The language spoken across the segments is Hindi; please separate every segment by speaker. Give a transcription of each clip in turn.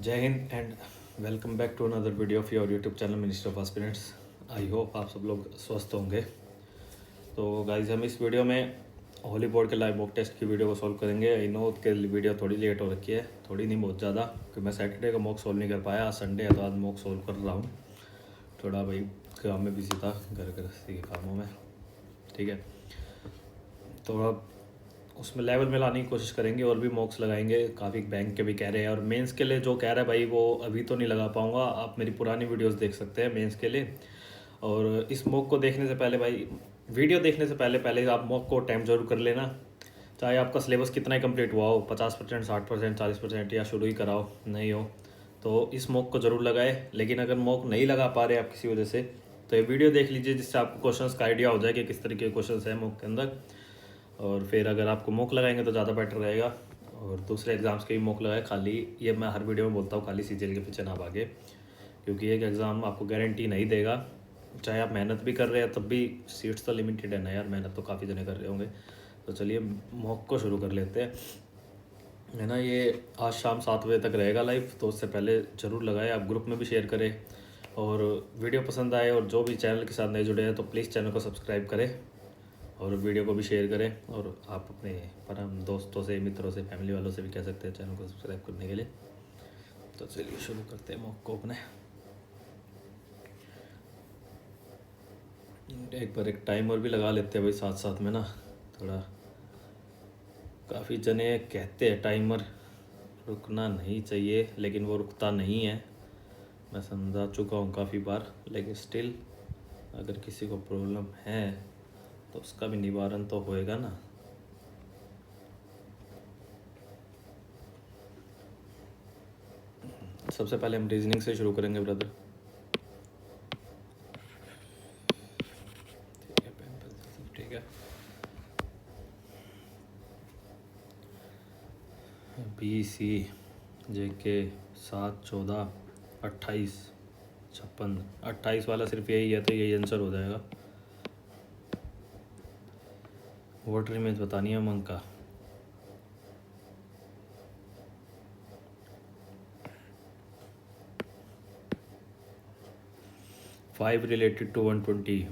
Speaker 1: जय हिंद and welcome back to another video of your YouTube channel minister of aspirants. I hope आप सब लोग स्वस्थ होंगे। तो गाइज हम इस वीडियो में होली बोर्ड के लाइव मॉक टेस्ट की वीडियो को सॉल्व करेंगे। आई नो कि वीडियो थोड़ी लेट हो रखी है, थोड़ी नहीं बहुत ज़्यादा, क्योंकि मैं सैटरडे का मॉक सॉल्व नहीं कर पाया। आज संडे है तो आज मॉक सॉल्व कर रहा हूँ। थोड़ा भाई काम में बिजी था, घर गृहस्थी के कामों में। ठीक है, तो अब उसमें लेवल में लाने की कोशिश करेंगे और भी मॉक्स लगाएंगे। काफ़ी बैंक के भी कह रहे हैं, और मेंस के लिए जो कह रहा है भाई वो अभी तो नहीं लगा पाऊँगा। आप मेरी पुरानी वीडियोस देख सकते हैं मेंस के लिए। और इस मॉक को देखने से पहले भाई, वीडियो देखने से पहले पहले आप मॉक को अटैम्प्ट जरूर कर लेना। चाहे आपका सिलेबस कितना ही कंप्लीट हुआ हो, 50%, 60%, 40%, या शुरू ही कराओ नहीं हो, तो इस मॉक को ज़रूर लगाए। लेकिन अगर मॉक नहीं लगा पा रहे आप किसी वजह से, तो ये वीडियो देख लीजिए, जिससे आपको क्वेश्चंस का आइडिया हो जाए कि किस तरीके के क्वेश्चंस हैं मॉक के अंदर। और फिर अगर आपको मॉक लगाएंगे तो ज़्यादा बेटर रहेगा। और दूसरे एग्ज़ाम्स के भी मॉक लगाए, खाली ये मैं हर वीडियो में बोलता हूँ, खाली सीजीएल के पीछे ना भागे, क्योंकि एक एग्ज़ाम आपको गारंटी नहीं देगा। चाहे आप मेहनत भी कर रहे हैं तब भी सीट्स तो लिमिटेड है ना यार, मेहनत तो काफ़ी जने कर रहे होंगे। तो चलिए मॉक को शुरू कर लेते हैं, है ना। ये आज शाम 7 बजे तक रहेगा लाइव, तो उससे पहले ज़रूर लगाए। आप ग्रुप में भी शेयर करें, और वीडियो पसंद आए और जो भी चैनल के साथ नए जुड़े हैं तो प्लीज़ चैनल को सब्सक्राइब करें और वीडियो को भी शेयर करें। और आप अपने परम दोस्तों से, मित्रों से, फैमिली वालों से भी कह सकते हैं चैनल को सब्सक्राइब करने के लिए। तो चलिए शुरू करते हैं मॉक को अपने। एक बार एक टाइमर भी लगा लेते हैं भाई साथ साथ में ना, थोड़ा। काफ़ी जने कहते हैं टाइमर रुकना नहीं चाहिए, लेकिन वो रुकता नहीं है। मैं समझा चुका हूँ काफ़ी बार, लेकिन स्टिल अगर किसी को प्रॉब्लम है तो उसका भी निवारण तो होएगा ना। सबसे पहले हम रीजनिंग से शुरू करेंगे ब्रदर। ठीक है, पेन पेंसिल सब ठीक है। बी सी जे के 7, 14, 28, 56, 28 वाला सिर्फ यही है, तो यही आंसर हो जाएगा। वोटर इमेज बतानी है उमंग का। Five related to 120,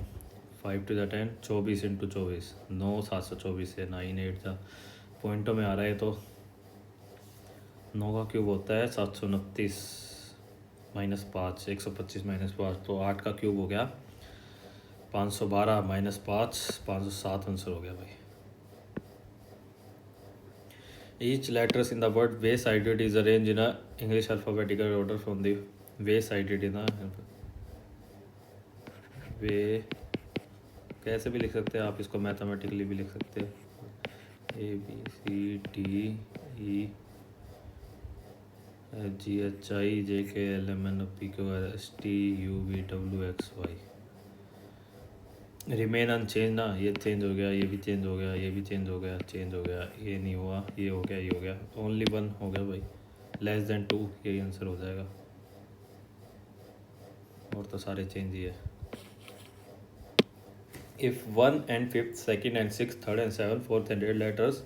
Speaker 1: 5 to the 10, 24 into 24, 9, 724 है। 9, 8 था पॉइंटों में आ रहा है, तो 9 का क्यूब होता है 729 -5, 125 -5, तो 8 का क्यूब हो गया 512 -5, 507 आंसर हो गया भाई। Each letters in the word way cited is arranged in a English alphabetical order from the way cited in a way। कैसे भी लिख सकते हैं आप इसको, मैथमेटिकली भी लिख सकते हैं। ABCDE GHIJKLMNOPQRSTUVWXY रिमेन अनचेंज ना, ये चेंज हो गया, ये भी चेंज हो गया, ये भी चेंज हो गया, चेंज हो गया, ये नहीं हुआ, ये हो गया, ये हो गया, ओनली 1 हो गया भाई। लेस देन 2 यही आंसर हो जाएगा, और तो सारे चेंज ही है। If 1 and 5th, 2nd and 6th, 3rd and 7th, 4th and 8th letters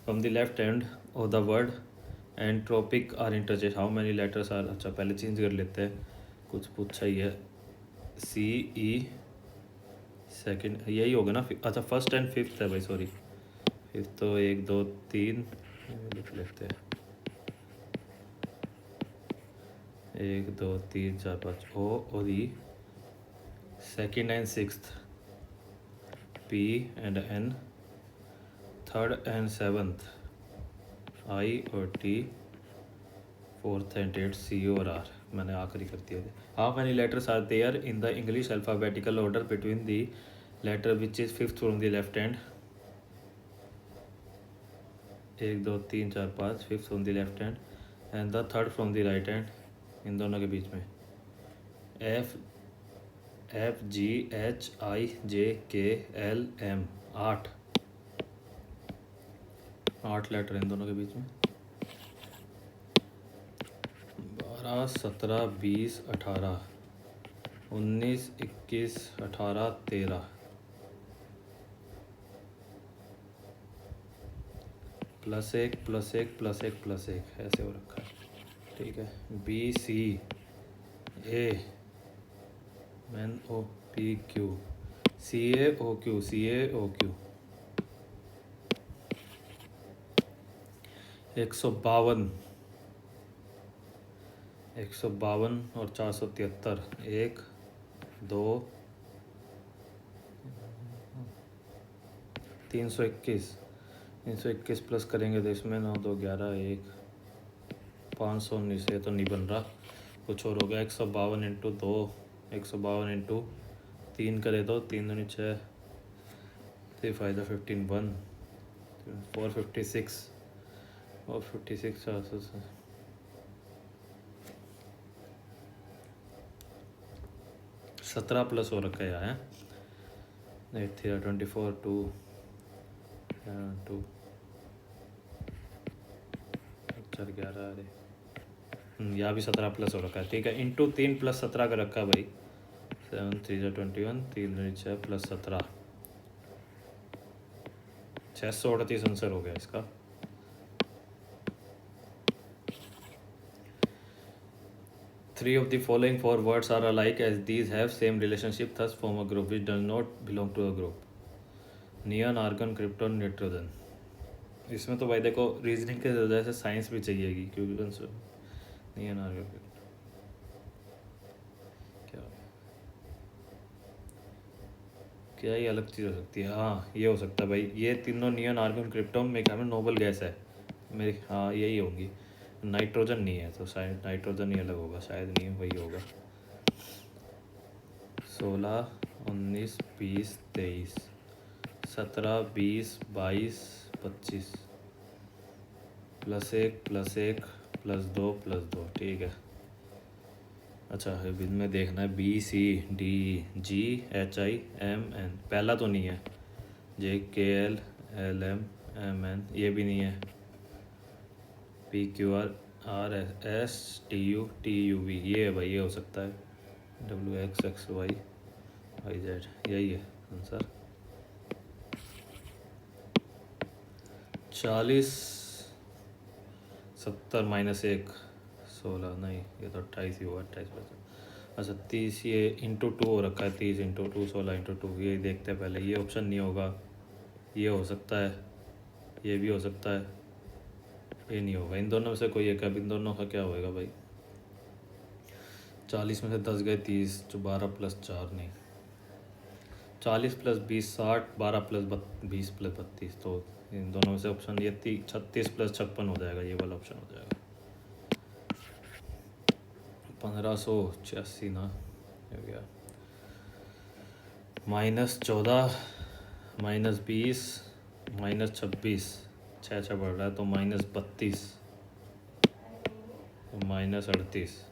Speaker 1: from the left end of the word and tropic are interchanged, how many letters are। अच्छा पहले चेंज कर लेते हैं, कुछ पूछा ही है। C E सेकंड यही होगा ना। अच्छा फर्स्ट एंड फिफ्थ है भाई, सॉरी। फिफ्थ तो 1 2 3 लिख लेते हैं। 1 2 3 4 5 O और E। Second and sixth P and N। Third and seventh I और T। Fourth and eight C और R। मैंने आखिरी कर दिया। How many letters are there in the English alphabetical order between the letter which is fifth from the left hand. 1 2 3 4 5, fifth from the left hand and the third from the right hand, इन दोनों के बीच में। FGHIJKLM 8 लेटर इन दोनों के बीच में। 12 17 20 18 19 21 18 13 +1 +1 +1 +1 ऐसे हो रखा है। ठीक है, B C A N O P Q C A O Q C A O Q 152 और 473 1 2 321 प्लस करेंगे तो इसमें 9 2 11 1 519 से तो नहीं बन रहा, कुछ और हो गया। 152 इंटू 2 152 इंटू 3 करे तो 3 दूनी 6 3 फायदा 15 1 456 और 56 17 प्लस हो रखा है यहाँ 8 3 24 2 2 4 11 अरे यहाँ भी 17 प्लस हो रखा है। ठीक है, इंटू 3 प्लस 17 का रखा है भाई। 7 3 21 3 6 प्लस 17 638 आंसर हो गया इसका। Three of the following four words are alike as these have same relationship, thus form a group which does not belong to a group. Neon, argon, krypton, nitrogen. इसमें तो भाई देखो रीजनिंग के वजह से साइंस भी चाहिएगी, क्योंकि नियॉन, आर्गन, क्या ये अलग चीज़ हो सकती है? हाँ ये हो सकता है भाई, ये तीनों नियॉन, आर्गन, क्रिप्टॉन मेरे ख्याल में नोबल गैस है मेरी, हाँ यही होंगी। नाइट्रोजन नहीं है तो शायद नाइट्रोजन ही अलग होगा, शायद नहीं वही होगा। 16 19 20 23 17 20 22 25 +1 +1 +2 ठीक है। अच्छा इनमें देखना है B C D G H I M N, पहला तो नहीं है। J K L L M M N ये भी नहीं है। P Q R R S T U V ये है भाई, ये हो सकता है। W X X Y Y Z यही है आंसर। 40 70 -1 16 नहीं, ये तो 28 ही हुआ, 28%। अच्छा 30 ये इंटू 2 हो रखा है, 30 इंटू 2 16 इंटू 2 ये देखते हैं पहले। ये ऑप्शन नहीं होगा, ये हो सकता है, ये भी हो सकता है, ये नहीं होगा। इन दोनों में से कोई एक है, अब इन दोनों का क्या होएगा भाई। 40 में से 10 गए 30, जो 12 + 4 नहीं, 40 + 20 60, 12 + 20 + 32, तो इन दोनों में से ऑप्शन ये 36 + 56 हो जाएगा, ये वाला ऑप्शन हो जाएगा। 1586 ना हो गया। -14 -20 -26 6 बढ़ रहा है तो -32 तो -38।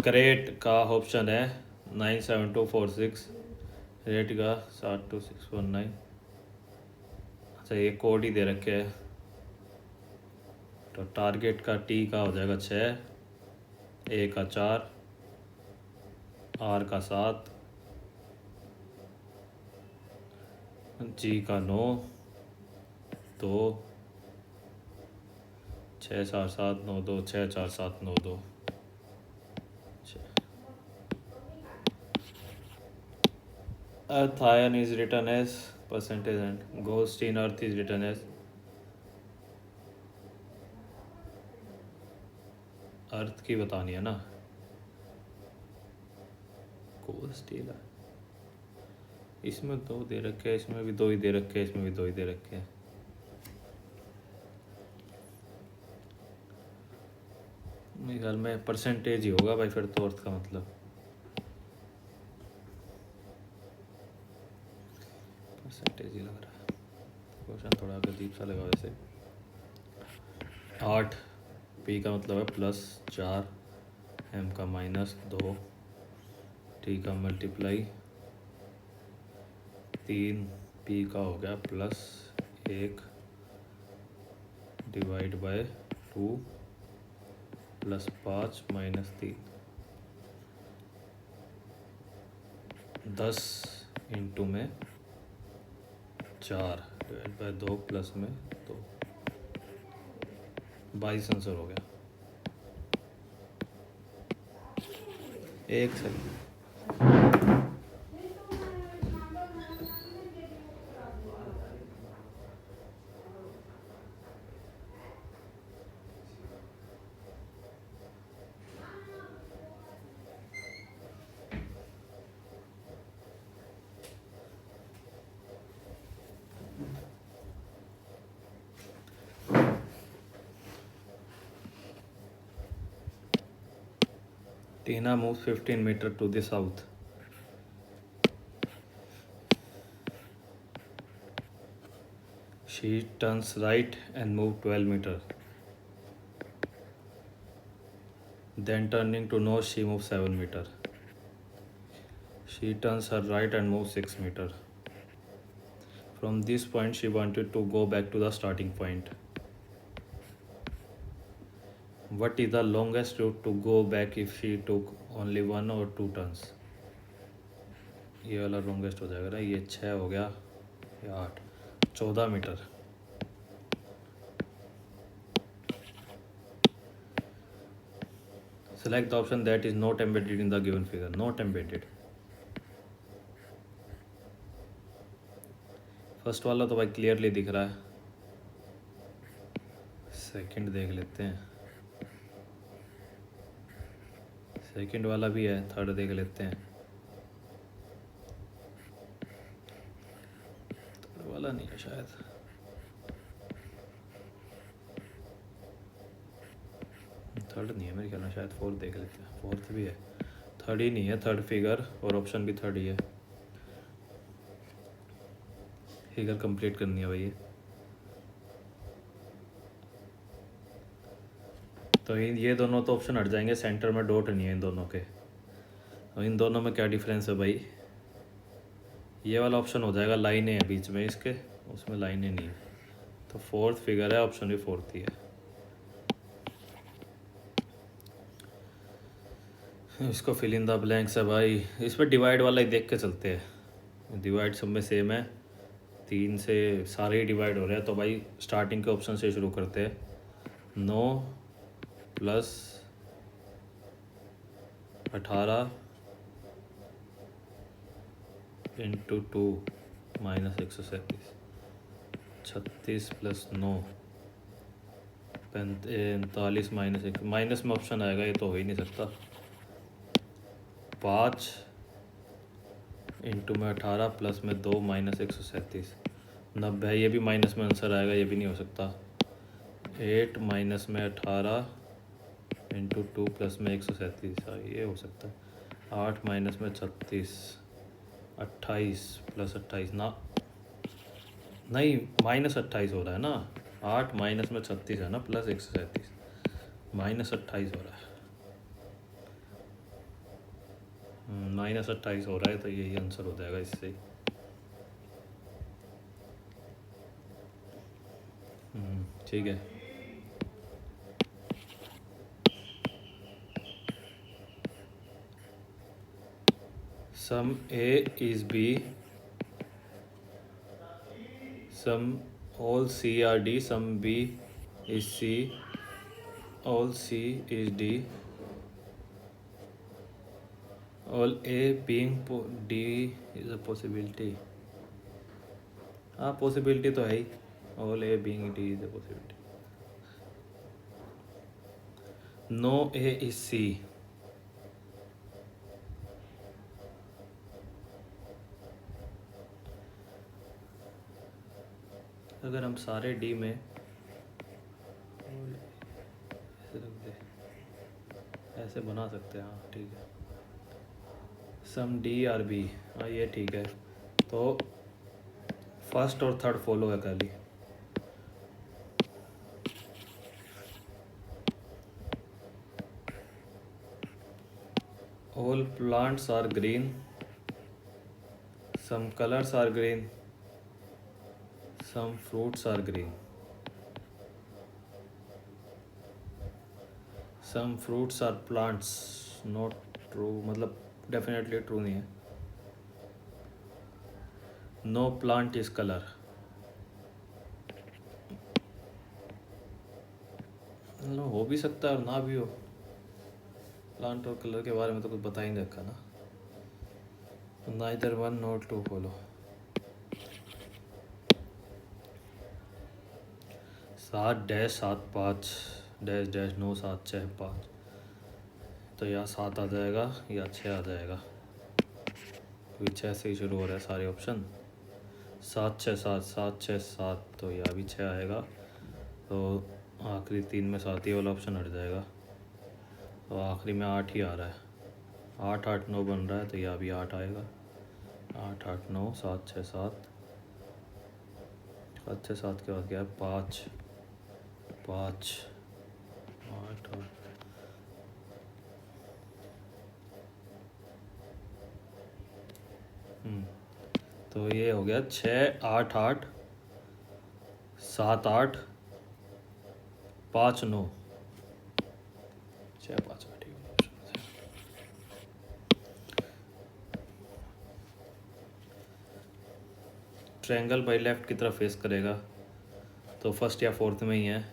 Speaker 1: ग्रेट का ऑप्शन है 97246, रेट का 72619। अच्छा ये कोड ही दे रखे है, तो टारगेट का टी का हो जाएगा 6, ए का 4, आर का 7, जी का 9 2 6 4 7 9 2 6 4 7 9 2। Earth iron is written as percentage and ghost in earth is written as अर्थ की बतानी है ना। गोस्ट इसमें 2 दे रखे हैं, इसमें भी 2 ही दे रखे हैं, इसमें भी 2 ही दे रखे हैं। मेरे ख्याल में परसेंटेज ही होगा भाई फिर तो अर्थ का मतलब। परसेंटेज ही लग रहा है। क्वेश्चन थोड़ा अजीब सा लगा वैसे। 8 पी का मतलब है +4, एम का -2, टी का मल्टीप्लाई 3, पी का हो गया +1 डिवाइड बाय 2 +5 -3 10 इंटू में 4 डिवाइड बाय 2 प्लस में 2 22 आंसर हो गया। एक second. Tina moves 15 meters to the south. She turns right and moves 12 meters. Then turning to north, she moves 7 meters. She turns her right and moves 6 meters. From this point, she wanted to go back to the starting point. What is the longest route to go back if she took only 1 or 2 turns? ये वाला लॉन्गेस्ट हो जाएगा ना, ये 6 हो गया, ये 8, 14 metre. Select the option that is not embedded in the given figure. Not embedded. First वाला तो भाई क्लियरली दिख रहा है। सेकंड देख लेते हैं। सेकंड वाला भी है, थर्ड देख लेते हैं। थर्ड वाला नहीं है शायद। थर्ड नहीं है मेरे ख्याल में, शायद फोर्थ देख लेते हैं। फोर्थ भी है, थर्ड ही नहीं है। थर्ड फिगर और ऑप्शन भी थर्ड ही है। फिगर कंप्लीट करनी है भाई। तो ये दोनों तो ऑप्शन हट जाएंगे, सेंटर में डॉट नहीं है इन दोनों के। तो इन दोनों में क्या डिफरेंस है भाई? ये वाला ऑप्शन हो जाएगा, लाइनें हैं बीच में इसके, उसमें लाइनें नहीं है। तो फोर्थ फिगर है, ऑप्शन भी फोर्थ ही है। इसको फिल इन द ब्लैंक्स है भाई। इस पर डिवाइड वाला ही देख के चलते हैं। डिवाइड सब में सेम है, 3 से सारे ही डिवाइड हो रहे हैं। तो भाई स्टार्टिंग के ऑप्शन से शुरू करते हैं। 9 + 18 × 2 - 137, 36 + 9 45 - 1 माइनस में ऑप्शन आएगा, ये तो हो ही नहीं सकता। 5 × 18 + 2 - 137, 90 है। ये भी माइनस में आंसर आएगा, ये भी नहीं हो सकता। 8 - 18 × 2 + 137, ये हो सकता है। 8 - 36, 28 + 28 ना, नहीं -28 हो रहा है ना। 8 - 36 है ना, + 137, -28 हो रहा है। -28 हो रहा है, तो यही आंसर हो जाएगा इससे। ठीक है। Sum A is B, sum all C are D, sum B is C, all C is D, all A being D is a possibility। हाँ पॉसिबिलिटी तो है ही, all A being D is a possibility। No A is C। अगर हम सारे डी में ऐसे रख दे, ऐसे बना सकते हैं। हाँ ठीक है। सम डी आर बी, हाँ ये ठीक है। तो फर्स्ट और थर्ड फॉलो है खाली। All plants are green, some colours are green, some fruits are green. Some fruits are plants, not true, मतलब डेफिनेटली ट्रू नहीं है। नो प्लांट इज कलर, हो भी सकता है और ना भी हो। प्लांट और कलर के बारे में तो कुछ बता ही नहीं रखा ना। नाइदर 1 नॉट 2 खोलो। 7-7-5-9-7-6-5 तो या 7 आ जाएगा या 6 आ जाएगा, क्योंकि 6 से ही शुरू हो रहा है सारे ऑप्शन। 7-6-7-7-6-7 तो यह भी 6 आएगा, तो आखिरी 3 में 7 ही वाला ऑप्शन हट जाएगा, तो आखिरी में 8 ही आ रहा है। 8-8-9 बन रहा है, तो यह भी 8 आएगा। 8-8-9-7-6-7 7-6-7 के बाद क्या है? 5-5 8-8 तो ये हो गया 6-8-8-7-8-5-9 6-5 8 ट्रायंगल बाई लेफ्ट की तरफ फेस करेगा, तो फर्स्ट या फोर्थ में ही है।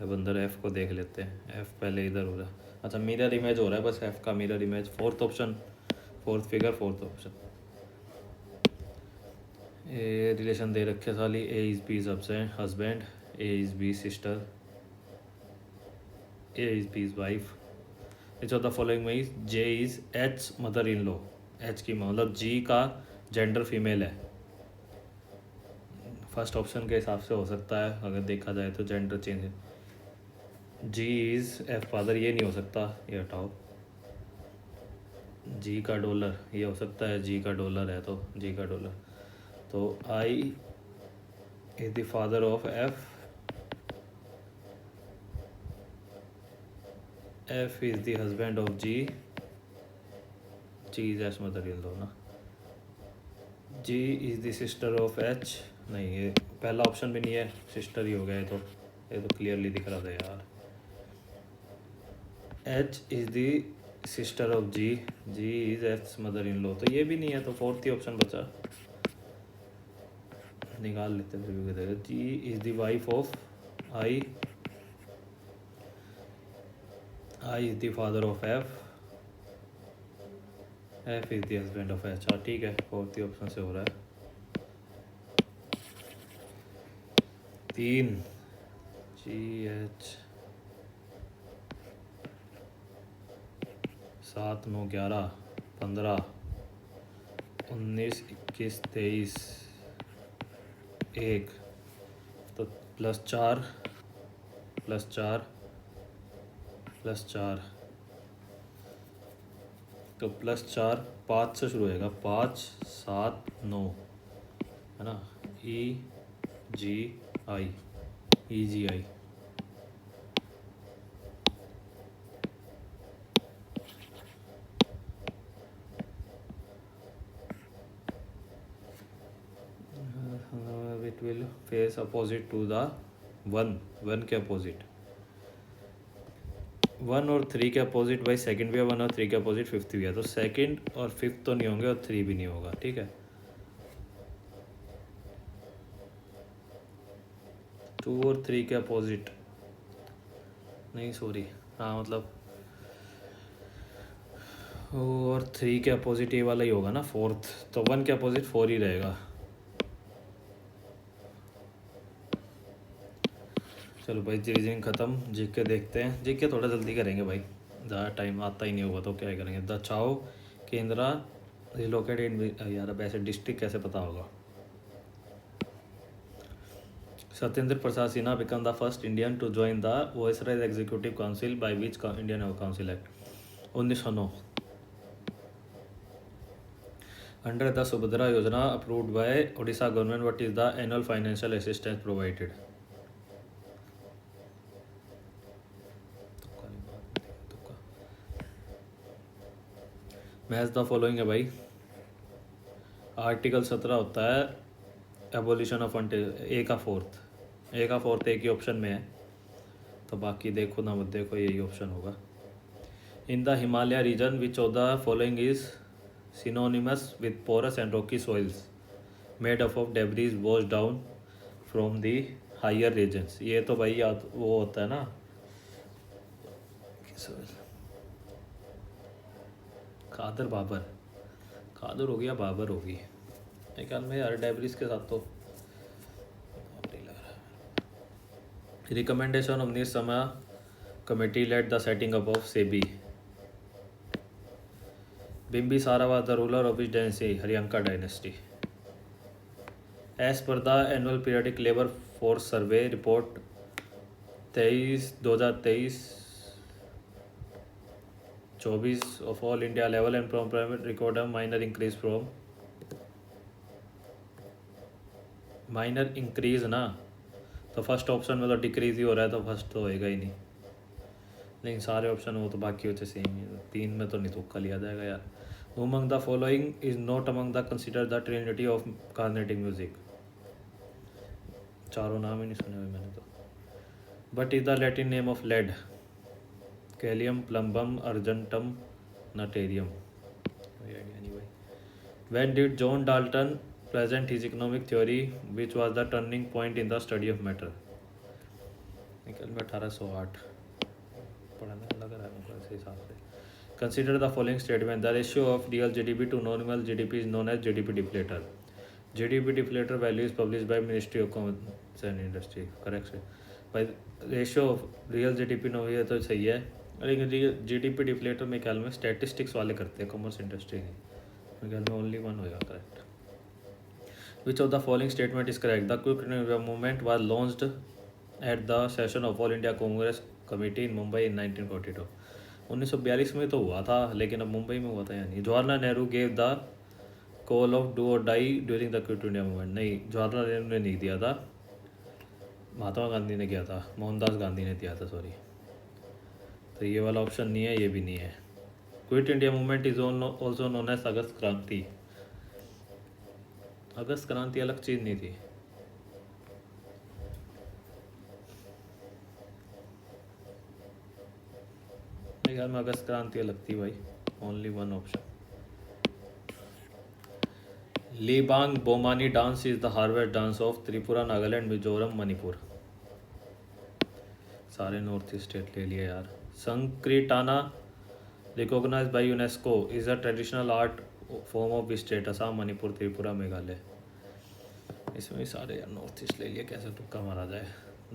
Speaker 1: अब अंदर एफ को देख लेते हैं। एफ पहले इधर हो रहा है, अच्छा मिरर इमेज हो रहा है, बस एफ का mirror image. Fourth option, fourth figure, fourth option. A relation दे रखे साली। A is B is husband, A is B sister, A is B is wife. Which of the following में J is H mother in law. H की मतलब जी का जेंडर फीमेल है। फर्स्ट ऑप्शन के हिसाब से हो सकता है, अगर देखा जाए तो जेंडर चेंज है। जी इज़ एफ फादर, ये नहीं हो सकता, ये हटाओ। जी का डॉलर, ये हो सकता है, जी का डॉलर है तो जी का डॉलर। तो I is the father of F, F is the husband of G, G is H mother in law ना। G is the sister of H, नहीं ये पहला ऑप्शन भी नहीं है, सिस्टर ही हो गया ये तो क्लियरली दिख रहा था यार। H is the sister of G, G is H mother in law, तो ये भी नहीं है, तो फोर्थ ही ऑप्शन बचा, निकाल लेते हैं फिर भी किधर है। G is the wife of I, I is the father of F, F is the husband of H. हाँ ठीक है, फोर्थ ही ऑप्शन से हो रहा है। 3 जी एच 7 9 11 15 19 21 23 1 तो +4 +4 +4 तो +4 5 से शुरू होएगा, 5 7 9 है ना। E G I, E G I. It will face opposite to the 1 के अपोजिट। 1 और 3 के अपोजिट भाई सेकंड भी है, 1 और 3 के अपोजिट फिफ्थ भी है, तो सेकंड और फिफ्थ तो नहीं होंगे और 3 भी नहीं होगा, ठीक है। 2 और 3 के अपोजिट नहीं, सॉरी, हाँ मतलब 2 और 3 के अपोजिट ये वाला ही होगा ना, फोर्थ, तो 1 के अपोजिट 4 ही रहेगा। चलो भाई रीजनिंग ख़त्म, जीके देखते हैं। जीके थोड़ा जल्दी करेंगे भाई, ज़्यादा टाइम आता ही नहीं होगा तो क्या करेंगे। द चाओ केंद्रा रिलोकेटेड इन, यार अब ऐसे डिस्ट्रिक्ट कैसे पता होगा। Satyendra Prasad Sinha became the first Indian to join the viceroy executive council by which Indian council act 1909। Under the Subhadra Yojana approved by Odisha government, what is the annual financial assistance provided. Match the following है भाई। आर्टिकल 17 होता है एबोलिशन ऑफ ए का फोर्थ एक ही ऑप्शन में है, तो बाकी देखो ना मत देखो, यही ऑप्शन होगा। In the Himalaya region which of the following is synonymous with porous and rocky soils made up of debris wash down from the higher regions. ये तो भाई याद वो होता है ना, खादर बाबर, खादर हो गया बाबर होगी मेरे ख्याल में यार। डेबरिस के साथ तो रिकमेंडेशन ऑफ नीर समा committee let the setting up of SEBI. Bimbisara was the ruler of which dynasty? Haryanka dynasty. As per the annual periodic labor force survey report 2023-24 of all India level employment record a minor increase ना, तो फर्स्ट ऑप्शन में तो डिक्रीज ही हो रहा है, तो फर्स्ट तो होएगा ही नहीं। लेकिन सारे ऑप्शन वो तो बाकी होते सेम ही, तीन में तो नहीं तुक्का लिया जाएगा यार। Among the following is not among the considered the trinity of carnatic music। चारों नाम ही नहीं सुने हुए मैंने तो। But is the Latin name of lead? Calcium, plumbum, argentum, naterium। Anyway, when did John Dalton present his economic theory, which was the turning point in the study of matter? निकल में 1808 पढ़ने लग रहा है मुझे इस हिसाब से। Consider the following statement: the ratio of real GDP to nominal GDP is known as GDP deflator। GDP deflator value is published by Ministry of Commerce and Industry। Correct है भाई। Ratio of real GDP no ये तो सही है, लेकिन GDP डिफ्लेटर में ख्याल में स्टैटिस्टिक्स वाले करते हैं, कॉमर्स इंडस्ट्री की। मेरे ख्याल में ओनली वन होगा correct. Which of the following statement is correct? The Quit India movement was launched at the session of All India Congress Committee in Mumbai in 1942। 1942 में तो हुआ था, लेकिन अब मुंबई में हुआ था या नहीं? Jawaharlal Nehru gave the call of do or die during the quit India movement. नहीं, जवाहरलाल नेहरू ने नहीं दिया था, महात्मा गांधी ने किया था, मोहनदास गांधी ने दिया था, सॉरी। तो ये वाला ऑप्शन नहीं है, ये भी नहीं है। Quit India movement is also known as August Kranti. August क्रांति अलग चीज़ नहीं थी। मेरे ख्याल में अगस्त क्रांति अलग थी भाई। Only one option. Lebang Boomani dance is the harvest dance of Tripura, Nagaland, Mizoram, Manipur. सारे नॉर्थ ईस्ट स्टेट ले लिए यार। Sankirtana recognised by UNESCO is a traditional art form of state? Assam, Manipur, Tripura, Meghalaya. इसमें सारे यार नॉर्थ ईस्ट ले लिए, कैसे तुक्का मारा जाए।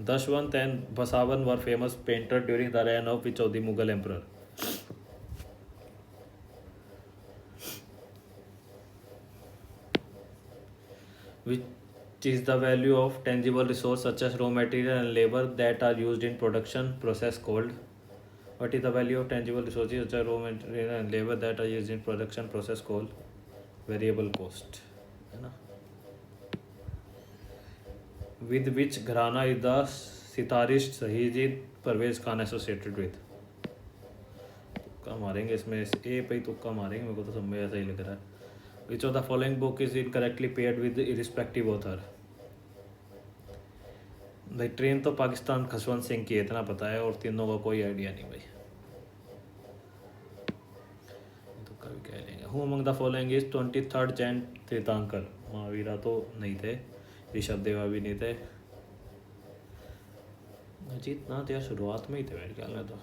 Speaker 1: Dashwant and Basawan were famous painter during the rain of which of the Mughal emperor? Which is the value of tangible resource such as raw material and labor that are used in production process called? What is the value of tangible resources such as raw material and labor that are used in production process called? Variable cost, है ना। With which घराना is the सितारिस्ट शहीद परवेज खान एसोसिएटेड विद? तुक्का मारेंगे इसमें, ए पे ही तुक्का मारेंगे, मेरे को तो समझ ऐसा ही लग रहा है। Which of the following book is incorrectly paired with the irrespective author? भाई ट्रेन तो पाकिस्तान खशवंत सिंह की है, इतना पता है, और तीनों का कोई आइडिया नहीं भाई। तो कभी कह लेंगे। Who among the following is 23rd Jain तीर्थंकर? महावीरा तो नहीं थे, ऋषभ देवा भी नहीं थे, अजीत नाथ यार शुरुआत में ही थे मेरे ख्याल में। तो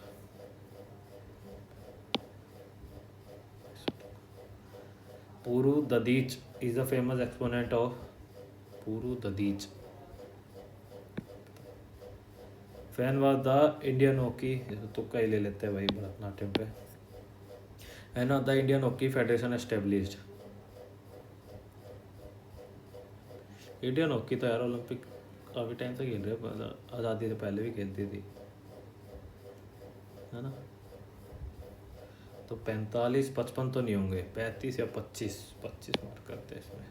Speaker 1: Puru Dadhich is the famous exponent of Puru Dadhich. When was the Indian hockey, तुक्का ही ले लेते हैं भाई भरतनाट्यम पे। And the Indian hockey federation established? Indian hockey तो यार ओलंपिक काफ़ी टाइम से खेल रहे हैं, आज़ादी से पहले भी खेलती थी, है ना। तो 45 55 तो नहीं होंगे, 35 या 25 मार्क करते हैं इसमें।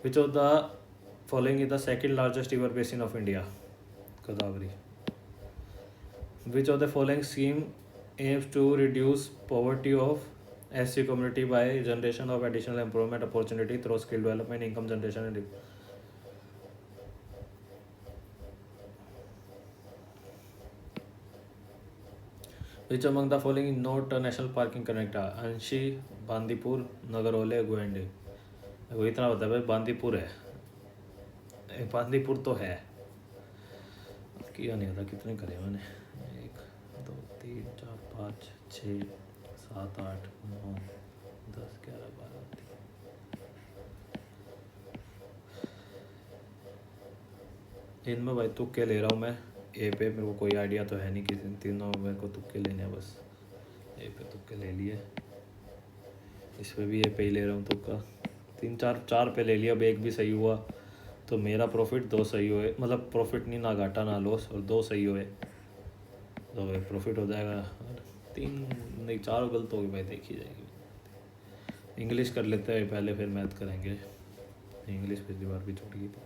Speaker 1: Which of the following is the second largest river basin of India? Godavari. Which of the following scheme aims to reduce poverty of SC community by generation of additional employment opportunity through skill development, income generation and which among the following is not a national park in Karnataka? अंशी, बांदीपुर, नगरोले, गोएंडे। वो इतना बता भाई बांदीपुर है, बांदीपुर तो है, किया नहीं था, कितने करे मैंने, 1 2 3 4 5 6 7 8 9 10 11 12 इनमें भाई तुक्के ले रहा हूँ मैं। ए पे मेरे को कोई आइडिया तो है नहीं, किसी तीनों में मेरे को तुक्के लेने हैं बस। ए पे तुक्के ले लिए, इस पे भी ए पे ही ले रहा हूँ तुक्का। 4 पे ले लिया, अब एक भी सही हुआ तो मेरा प्रॉफिट, 2 सही हुए मतलब प्रॉफिट नहीं, ना घाटा ना लॉस, और 2 सही हुए तो प्रॉफिट हो जाएगा। 3 नहीं 4 गलत होगी भाई, देखी जाएगी। इंग्लिश कर लेते हैं पहले, फिर मैथ करेंगे। इंग्लिश पिछली बार भी छूट गई थी।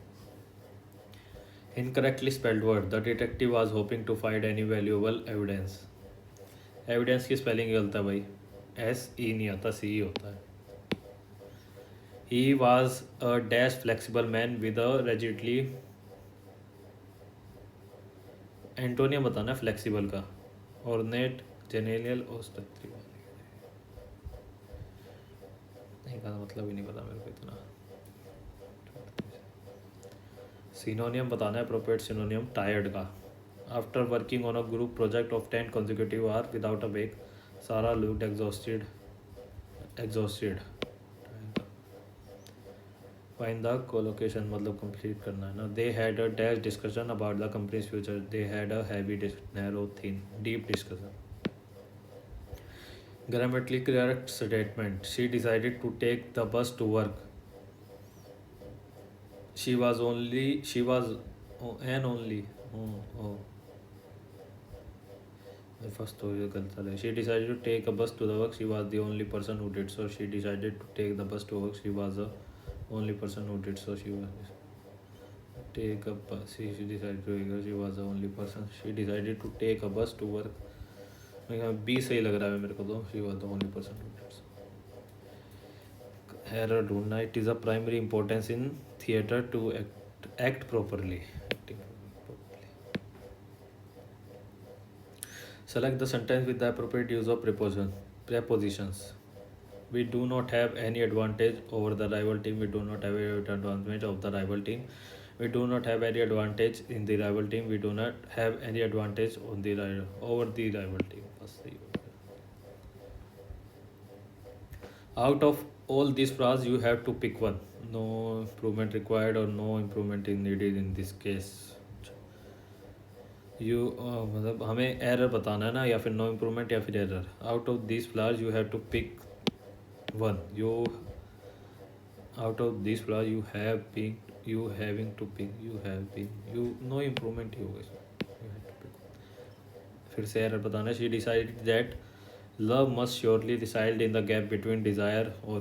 Speaker 1: Incorrectly spelled word, the detective was hoping to find any valuable evidence. Evidence की स्पेलिंग गलत है भाई, SE नहीं आता, CE होता है। He was a dash flexible man with a rigidly, antonym बताना है फ्लेक्सिबल का, ऑर्नेट जेनेलियल ऑस्ट्रेक्टिव नहीं का मतलब ही नहीं पता मेरे को इतना। सिनोनियम बताना है, अप्रोप्रिएट सिनोनियम टायर्ड का। After working on a group project of 10 consecutive hours without a break, सारा looked exhausted। Find the collocation मतलब कंप्लीट करना है ना। They had a dash discussion about the company's future. They had a heavy, narrow, thin, deep discussion. Grammatically correct statement. She decided to take the bus to work. She was an only. Oh. My first तो ये गलत है। She decided to take a bus to the work. She was the only person who did so. She decided to take the bus to work. She was the only person who did so. She was take a bus. She decided to. She was the only person. She decided to take a bus to work. B सही लग रहा है मेरे को तो। She was the only person who did so. Error ढूंढना। It is a primary importance in theatre to act properly. Select the sentence with the appropriate use of prepositions. We do not have any advantage over the rival team. We do not have any advantage of the rival team. We do not have any advantage in the rival team. We do not have any advantage on the over the rival team. Out of all these phrases, you have to pick one. No improvement required or no improvement is needed in this case. You मतलब हमें एरर बताना है ना, या फिर नो इम्प्रूवमेंट या फिर error. Out of this flowers you have to pick one. You out of this flower you have pick, you having to pick, you have pick, you no improvement ही होगा। फिर से एरर बताना है। She decided that love must surely reside in the gap between desire और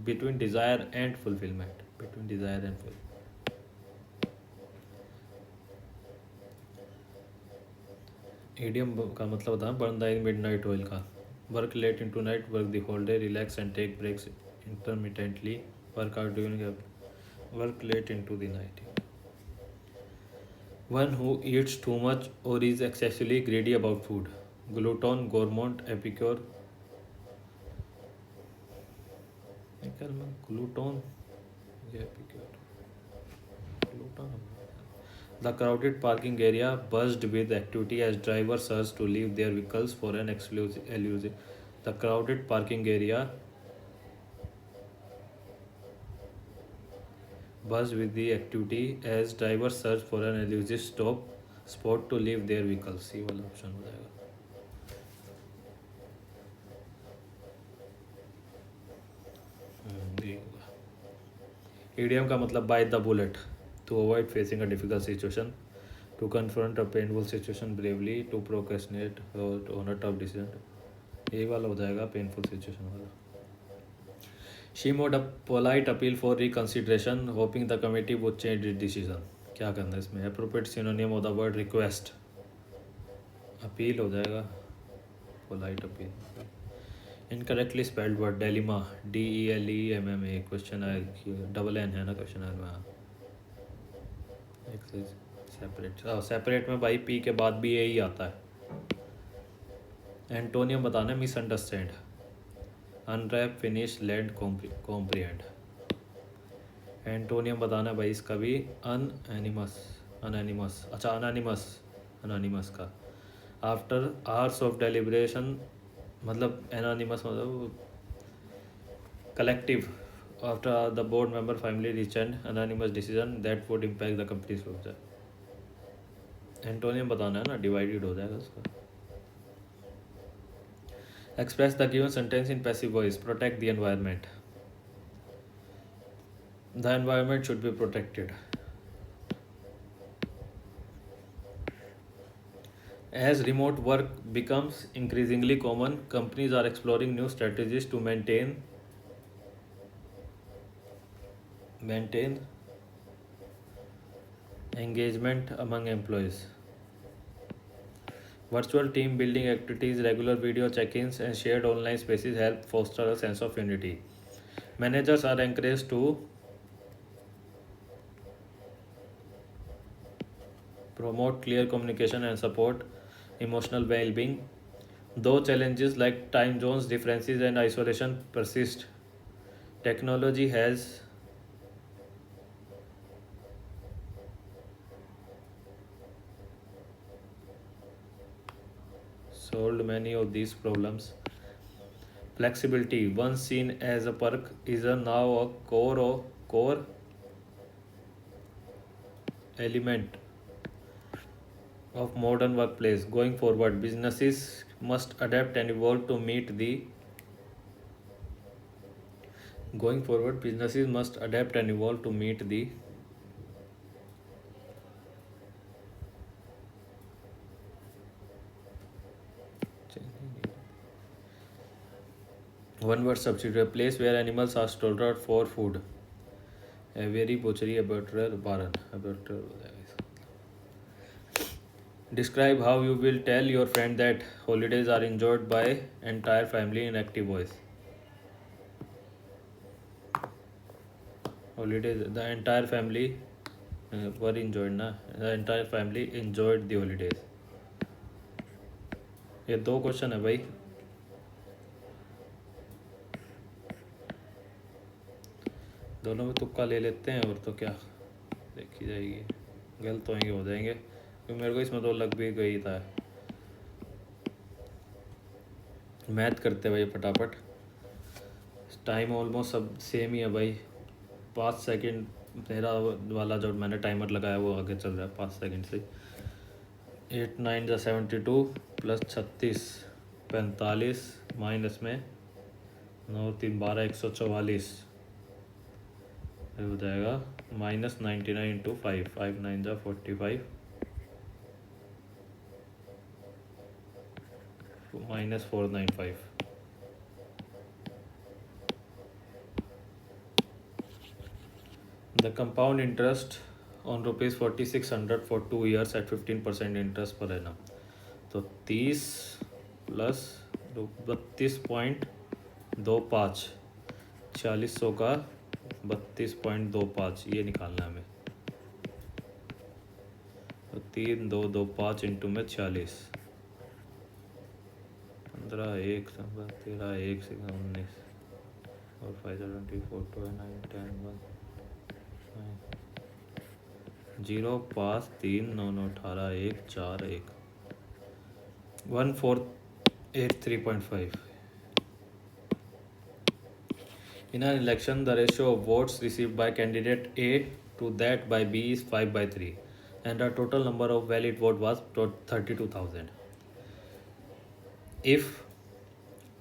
Speaker 1: between desire and fulfilment, between desire and full. Idiom का मतलब बताना। बर्न द मिडनाइट ऑयल का। Work late into night, work the whole day, relax and take breaks intermittently, work out during, work late into the night. One who eats too much or is excessively greedy about food. Glutton, gourmet, epicure. Glutton या epicure, glutton. The crowded parking area buzzed with activity as drivers surged to leave their vehicles for an elusive. The crowded parking area buzzed with the activity as drivers surged for an elusive spot to leave their vehicles. सी वाला ऑप्शन हो जाएगा। इडियम का मतलब by the bullet. To avoid facing a difficult situation, to confront a painful situation bravely, to procrastinate on a tough decision। यही वाला हो जाएगा painful situation वाला। She made a polite appeal for reconsideration, hoping the committee would change its decision। क्या करना है इसमें? Appropriate synonym of the word request, appeal हो जाएगा, polite appeal। Incorrectly spelled word dilemma, DELEMMA। Question है, डबल एन है ना क्वेश्चन में। सेपरेट में भाई पी के बाद भी यही आता है। एंटोनियम बताना है, misunderstand, unwrap, finish, land, comprehend. Antonym बताना है भाई इसका भी, अनएनिमस, अच्छा अनएनिमस, अनोनिमस का। आफ्टर आवर्स ऑफ डेलिब्रेशन, मतलब एनोनिमस मतलब collective, after the board member finally reach an anonymous decision that would impact the company's future. Antonym बताना है ना, डिवाइडेड हो जाएगा उसका। Express the given sentence in passive voice. Protect the environment. The environment should be protected. As remote work becomes increasingly common, companies are exploring new strategies to maintain engagement among employees. Virtual team building activities, regular video check-ins, and shared online spaces help foster a sense of unity. Managers are encouraged to promote clear communication and support emotional well-being. Though challenges like time zones differences and isolation persist, technology has solved many of these problems. Flexibility, once seen as a perk, is now a core element of modern workplace. Going forward, businesses must adapt and evolve to meet the one word substitute, a place where animals are slaughtered for food. Aviary, butchery, abattoir, barn. Abattoir हो जाएगा इसका। Describe how you will tell your friend that holidays are enjoyed by entire family in active voice. Holidays, the entire family were enjoyed ना, the entire family enjoyed the holidays. ये दो क्वेश्चन है भाई। दोनों में तुक्का ले लेते हैं और तो क्या देखी जाएगी, गलत होंगे हो जाएंगे, क्योंकि मेरे को इसमें तो लग भी गई था। मैथ करते भाई फटाफट। टाइम ऑलमोस्ट सब सेम ही है भाई। 5 सेकंड मेरा वाला जो मैंने टाइमर लगाया वो आगे चल रहा है 5 सेकंड से। 8 9 जा 72 प्लस 36 45 माइनस में 9 3 12 144 हो जाएगा माइनस 99 इंटू 5 5 9 जा 45 minus 495। The compound interest on rupees 4600 for 2 years at 15% interest per annum. तो 30 प्लस 32.25 4600 का 32.25 ये निकालना है हमें। तो 3225 इंटू में 46 15 1 13 1 से 19 और 5 24 9 10 1 0 5 3 9 9 18 1 4 1 1483.5। In an election, the ratio of votes received by candidate A to that by B is 5/3, and the total number of valid votes was 32,000. If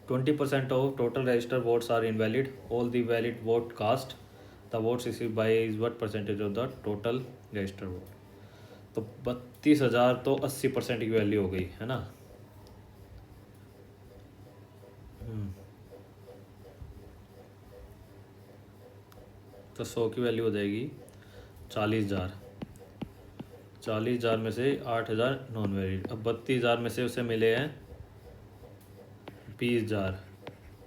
Speaker 1: 20% of total registered votes are invalid, all the valid vote cast, the votes received by A is what percentage of the total registered vote? तो 32,000 तो 80% की वैल्यू हो गई है ना। तो 100 की वैल्यू हो जाएगी 40,000। 40,000 में से 8,000 नॉन वैलिड। अब 32,000 में से उसे मिले हैं 20,000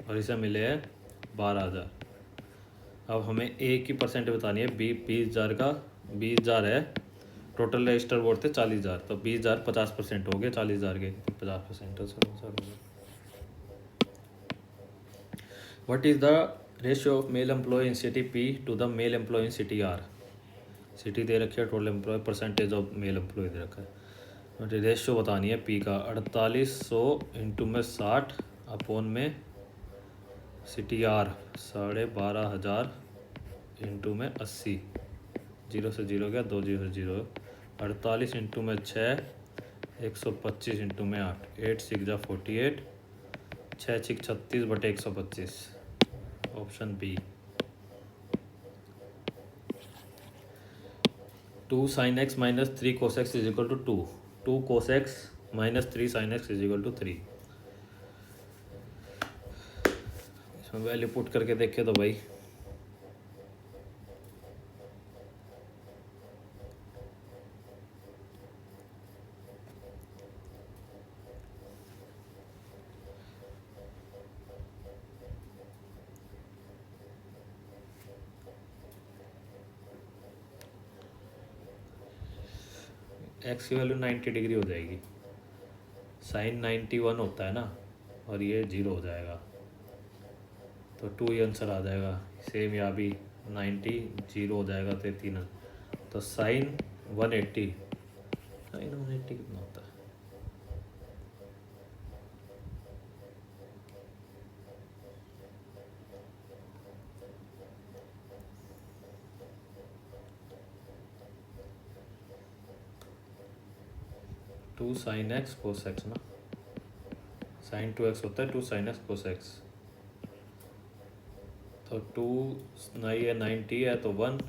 Speaker 1: और इसे मिले हैं 12,000। अब हमें ए की परसेंट बतानी है। 20,000 का 20,000 है, टोटल रजिस्टर वोट थे 40,000, तो 20,000 50% हो गए 40,000 के 50%। What is the ratio of male employ in city P to the male employ in city R. City दे रखी है, total employ, percentage of male employ दे रखा है। रेशियो बतानी है पी का। 4800 इंटू में 60 अपोन में सिटी आर 12,500 इंटू में 80। 0 से 0 गया, 2 0 से 0। 48 इंटू में 6 125 इंटू में 8 8 6 जा 48 6 6 36 बटे 125। Option B. 2 sin x minus 3 cos x is equal to 2। 2 cos x minus 3 sin x is equal to 3। इसमें वैल्यू पुट करके देखे तो भाई एक्स की वैल्यू 90 डिग्री हो जाएगी। साइन 91 होता है ना, और ये 0 हो जाएगा, तो 2 ही आंसर आ जाएगा। सेम यहाँ भी 90 0 हो जाएगा, तो 3। तो साइन 180, साइन 180 कितना होता है? Two sine x cos x ना, साइन 2x होता है 2 साइन एक्स कोस एक्स। तो 2 नहीं है 90 है, तो 1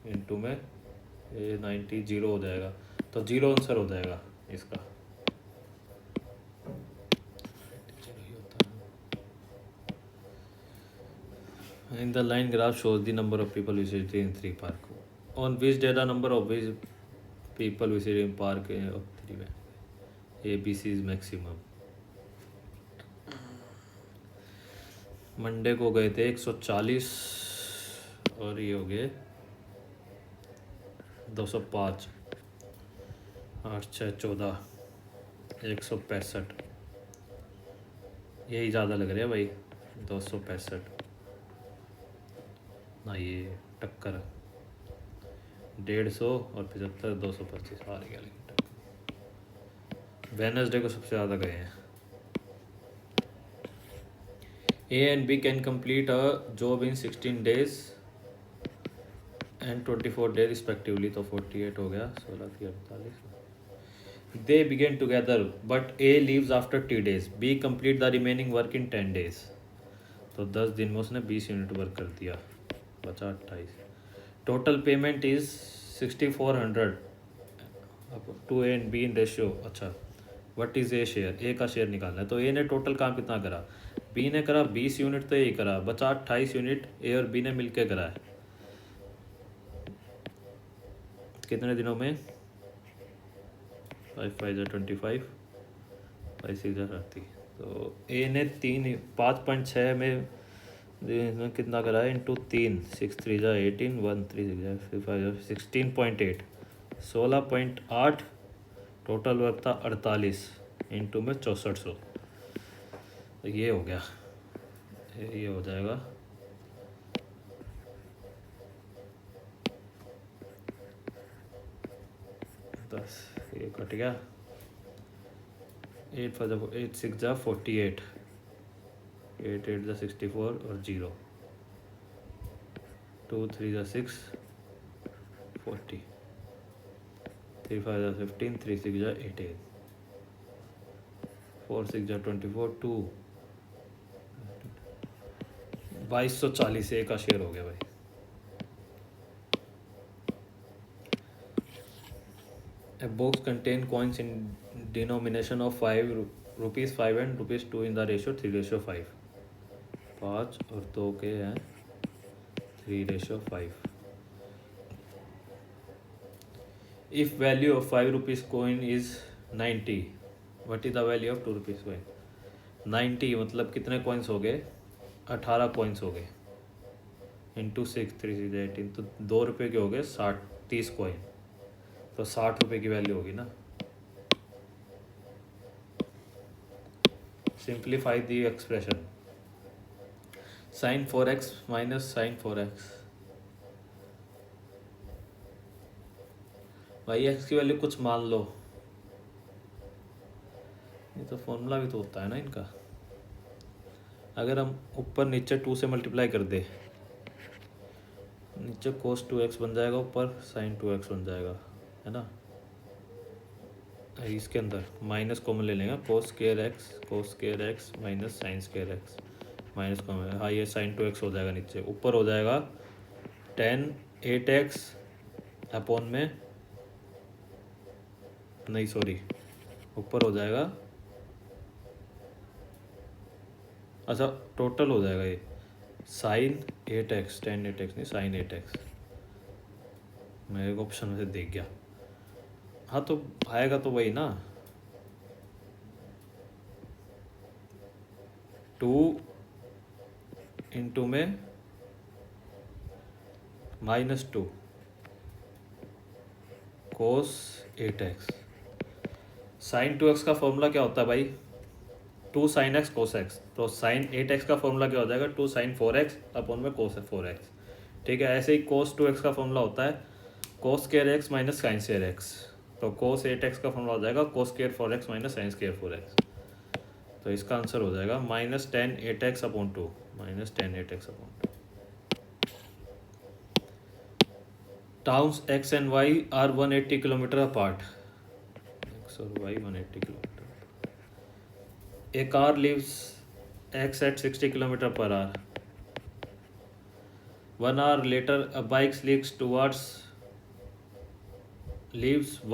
Speaker 1: इंटू में ये 90 0 हो जाएगा, तो 0 आंसर हो जाएगा इसका। In the line graph shows the number of people visiting in 3 park. On which day the number of people visiting park of 3 ABC is maximum. Monday को गए थे 140 और ये हो गए 205। 8 6 14 165। यही ज़्यादा लग रहा है भाई, 265 ना, ये टक्कर 150 और 75 225 हार गया। लेकिन टक्कर वेडनेसडे को सबसे ज़्यादा गए हैं। A and B can complete a job in 16 days and 24 days respectively, तो 48 हो गया, 16 की 48। They begin together but A leaves after 3 days. B complete the remaining work in 10 days. तो 10 दिन में उसने 20 यूनिट वर्क कर दिया, बचा 28। Total payment is 6400 to A and B in ratio. अच्छा, what is A share? A का शेयर निकालना है। तो ए ने टोटल काम कितना करा? बी ने करा 20 यूनिट, तो ए करा, बचा 28 यूनिट ए और बी ने मिलके करा है। कितने दिनों में? 5 5 25, 5 6 30। तो ए ने 5.6 में कितना करा है? इंटू 3 6 3 18 1 3 6 5 16.8 16.8। टोटल वर्क था 48 इंटू में 6400। तो ये हो गया, ये हो जाएगा 10। ये कट गया। 8 6 जा 48, 8 8 जा 64 और 0 2 3 जा 6 40 3 5 जा 15 3 6 जा 18 4 6 जा 24 2 2240 ए का शेयर हो गया भाई। A box contain coins in denomination of 5 rupees 5 and rupees 2 in the ratio 3:5। 5 और 2 के हैं 3:5। If value of 5 rupees coin is 90, what is the value of 2 rupees coin? 90 मतलब कितने कॉइन्स हो गए? 18 कॉइन्स हो गए इंटू 6 3 6 18, तो 2 रुपये के हो गए 30 कॉइन, तो 60 रुपये की वैल्यू होगी ना। Simplify the expression. Sine 4x minus sine 4x। भाई x की वैल्यू कुछ मान लो, ये तो फॉर्मूला भी तो होता है ना इनका। अगर हम ऊपर नीचे 2 से मल्टीप्लाई कर दे, नीचे cos 2x बन जाएगा, ऊपर sin 2x बन जाएगा, है ना। इसके अंदर माइनस कॉमन ले लेंगे, cos square x minus sine square x, minus common, हाँ ये sin 2x हो जाएगा, नीचे ऊपर हो जाएगा tan 8x अपॉन में, नहीं सॉरी, ऊपर हो जाएगा, अच्छा टोटल हो जाएगा ये sin 8x, tan 8x नहीं sin 8x, मैं एक ऑप्शन में से देख गया। हाँ तो आएगा तो वही ना, 2 इंटू में -2 cos 8x। sin 2x का फॉर्मूला क्या होता है भाई, 2 sin x cos x, तो sin 8x का फॉर्मूला क्या हो जाएगा, 2 sin 4x अपॉन में cos 4x। ठीक है, ऐसे ही cos 2x का फॉर्मूला होता है cos square x minus sin square x, तो cos 8x का फॉर्मूला हो जाएगा cos square 4x minus sin square 4x। तो इसका आंसर हो जाएगा -tan 8x upon 2, -tan 8x upon 2। Towns x and y are 180 kilometre apart, x और y 180 kilometre. A car leaves x at 60 kilometer per hour. 1 hour later, a bike leaves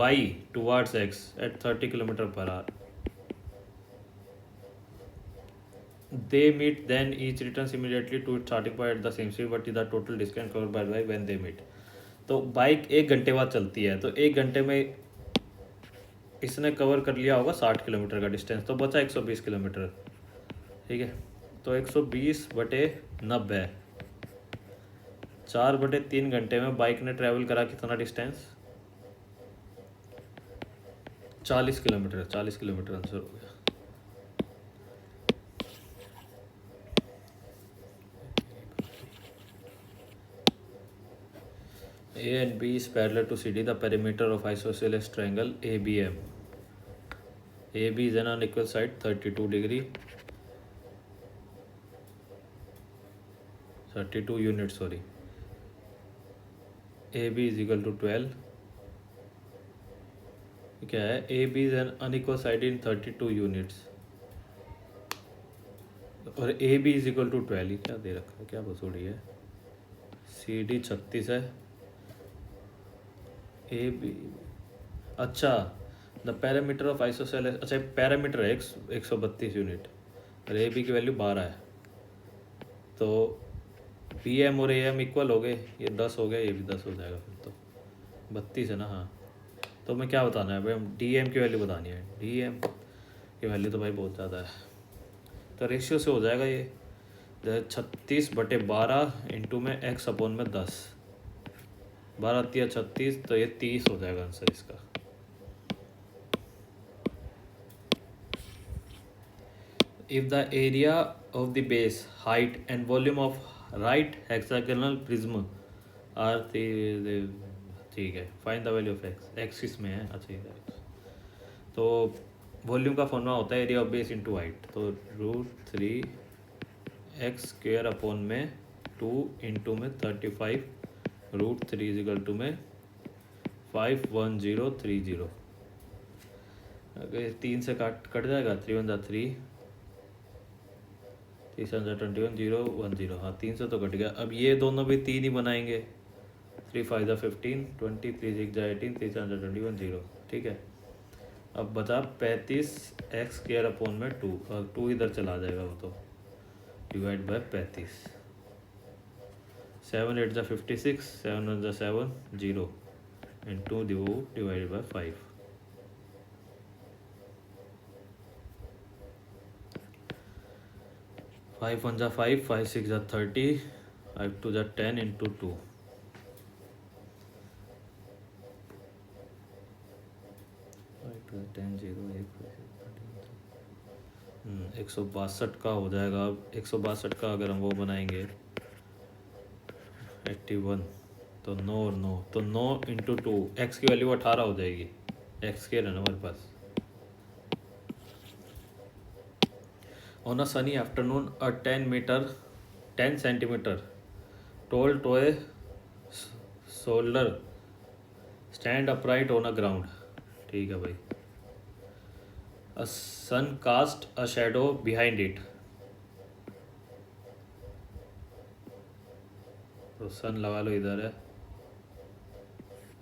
Speaker 1: y towards x at 30 kilometer per hour. They meet, then each returns immediately to its starting point at the same speed. What is the total distance covered by the bike when they meet? तो बाइक 1 घंटे बाद चलती है, तो 1 घंटे में इसने कवर कर लिया होगा 60 किलोमीटर का डिस्टेंस, तो बचा 120 किलोमीटर। ठीक है, तो 120/90, 4/3 घंटे में बाइक ने ट्रैवल करा कितना डिस्टेंस, 40 किलोमीटर। 40 किलोमीटर आंसर हो गया। A and B is parallel to CD, the perimeter of isosceles triangle ABM. AB is an unequal side 32 degree, 32 units sorry, AB is equal to 12। क्या है, AB is an unequal side in 32 units और AB is equal to 12। ये क्या दे रखा है, क्या बसूड़ी है। CD 36 है, AB अच्छा द पैरामीटर ऑफ आइसोसेलेस, अच्छा पैरामीटर है 132 यूनिट और AB की वैल्यू 12 है, तो PM और AM इक्वल हो गए, ये 10 हो गया, ये भी 10 हो जाएगा, फिर तो 32 है ना। हाँ तो मैं क्या बताना है भाई, हम DM की वैल्यू बतानी है, DM की वैल्यू तो भाई बहुत ज़्यादा है, तो रेशियो से हो जाएगा ये 36/12 इंटू में x अपॉन में 10, 12 × 36, तो ये 30 हो जाएगा आंसर इसका। If the area of the base, height and volume of right hexagonal prism are ठीक है, find the value of x इसमें है, अच्छा इधर x, तो वॉल्यूम का फॉर्मूला होता है area of base into height, तो √3x² अपॉन में 2 इंटू में 35 √3 = में 51030। अगर 3 से कट जाएगा, 3 × 3 321 010, हाँ 3 से तो कट गया। अब ये दोनों भी 3 ही बनाएंगे, 3 × 5 = 15, 20 3 × 6 = 18, 321 0। ठीक है, अब बचा 35x² अपॉन में 2, और 2 इधर चला जाएगा, वो तो divide by 35, 7 8 × 56, 7 1 × 7 0 and 2 divided by 5। Five 1 × 5, 5 6 × 30, 5 2 × 10 into 2, 162 का हो जाएगा। अब 162 का अगर हम वो बनाएंगे 81, तो 9 और 9, तो 9 इंटू 2, एक्स की वैल्यू 18 हो जाएगी, एक्स के है ना हमारे पास, On a sunny afternoon, a 10 centimeter tall toy soldier stand upright on a ground. ठीक है भाई. A sun cast a shadow behind it. तो सन लगा लो, इधर है,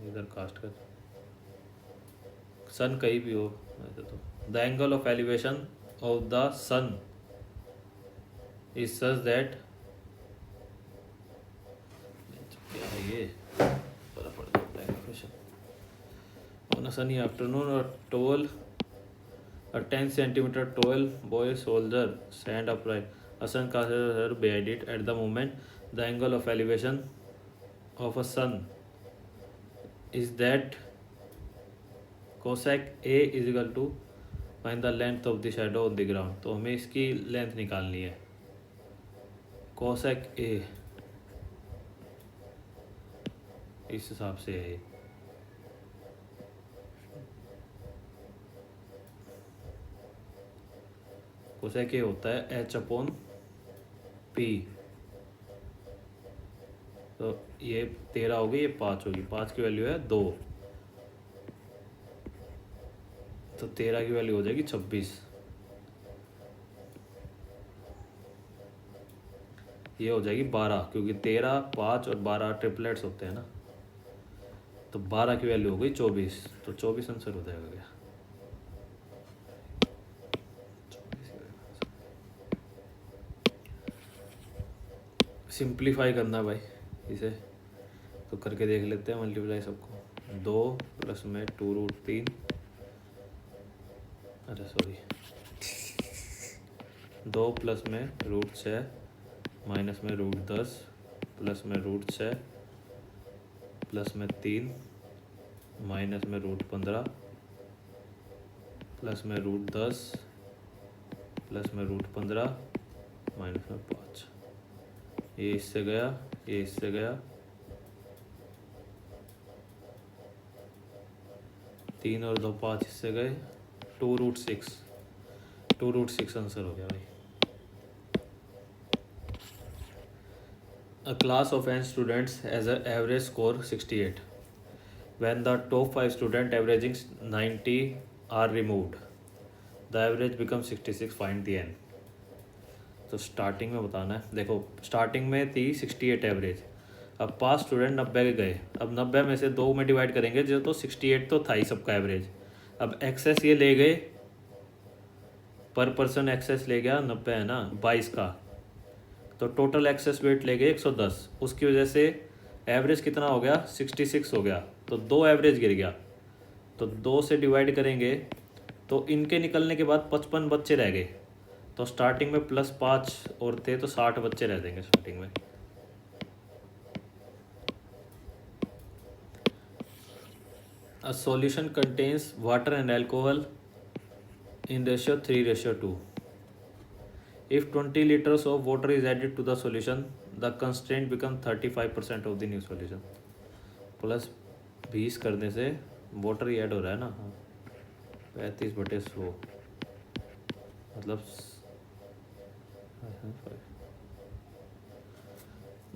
Speaker 1: इधर कास्ट कर, सन कहीं भी हो ऐसे. तो the angle of elevation of the sun is such that, क्या है ये, बराबर question. On a sunny afternoon a 10 centimeter tall boy soldier stand upright. A sun casts her behind it. At the moment, the angle of elevation of a sun is that cosec A is equal to find the length of the shadow on the ground. तो हमें इसकी लेंथ निकालनी है. cosec A इस हिसाब से है. कोसेक ए होता है H/P. तो ये 13 होगी, ये 5 होगी. 5 की वैल्यू है 2, तो 13 की वैल्यू हो जाएगी 26. ये हो जाएगी 12, क्योंकि 13, 5 और 12 ट्रिपलेट्स होते हैं ना. तो 12 की वैल्यू हो गई 24. तो 24 आंसर हो जाएगा क्या? सिंप्लीफाई करना भाई इसे, तो करके देख लेते हैं. मल्टीप्लाई सबको, 2 प्लस में 2√3, अरे सॉरी, 2 प्लस में √6 माइनस में √10 प्लस में √6 प्लस में 3 माइनस में √15 प्लस में √10 प्लस में √15 माइनस में 5. ये इससे गया, ये इससे गया, 3 और 2 5 इससे गए, 2√6. 2√6 आंसर हो गया भाई. A class of n students has an average score 68. When the top 5 students averaging 90 are removed, the average becomes 66. Find the n. तो स्टार्टिंग में बताना है. देखो स्टार्टिंग में थी 68 एवरेज. अब 5 स्टूडेंट 90 के गए. अब 90 में से 2 में डिवाइड करेंगे जो, तो 68 तो था ही सबका एवरेज. अब एक्सेस ये ले गए, पर पर्सन एक्सेस ले गया 90 है ना, 22 का. तो टोटल एक्सेस वेट ले गए 110. उसकी वजह से एवरेज कितना हो गया? 66 हो गया. तो 2 एवरेज गिर गया. तो 2 से डिवाइड करेंगे तो इनके निकलने के बाद 55 बच्चे रह गए. तो स्टार्टिंग में +5 और थे, तो 60 बच्चे रह देंगे स्टार्टिंग में. A solution contains water and alcohol in ratio 3:2. If 20 liters of water is added to the solution, the constraint becomes 35% of the new solution. Plus 20 करने से वाटर ही ऐड हो रहा है ना, 35/100 मतलब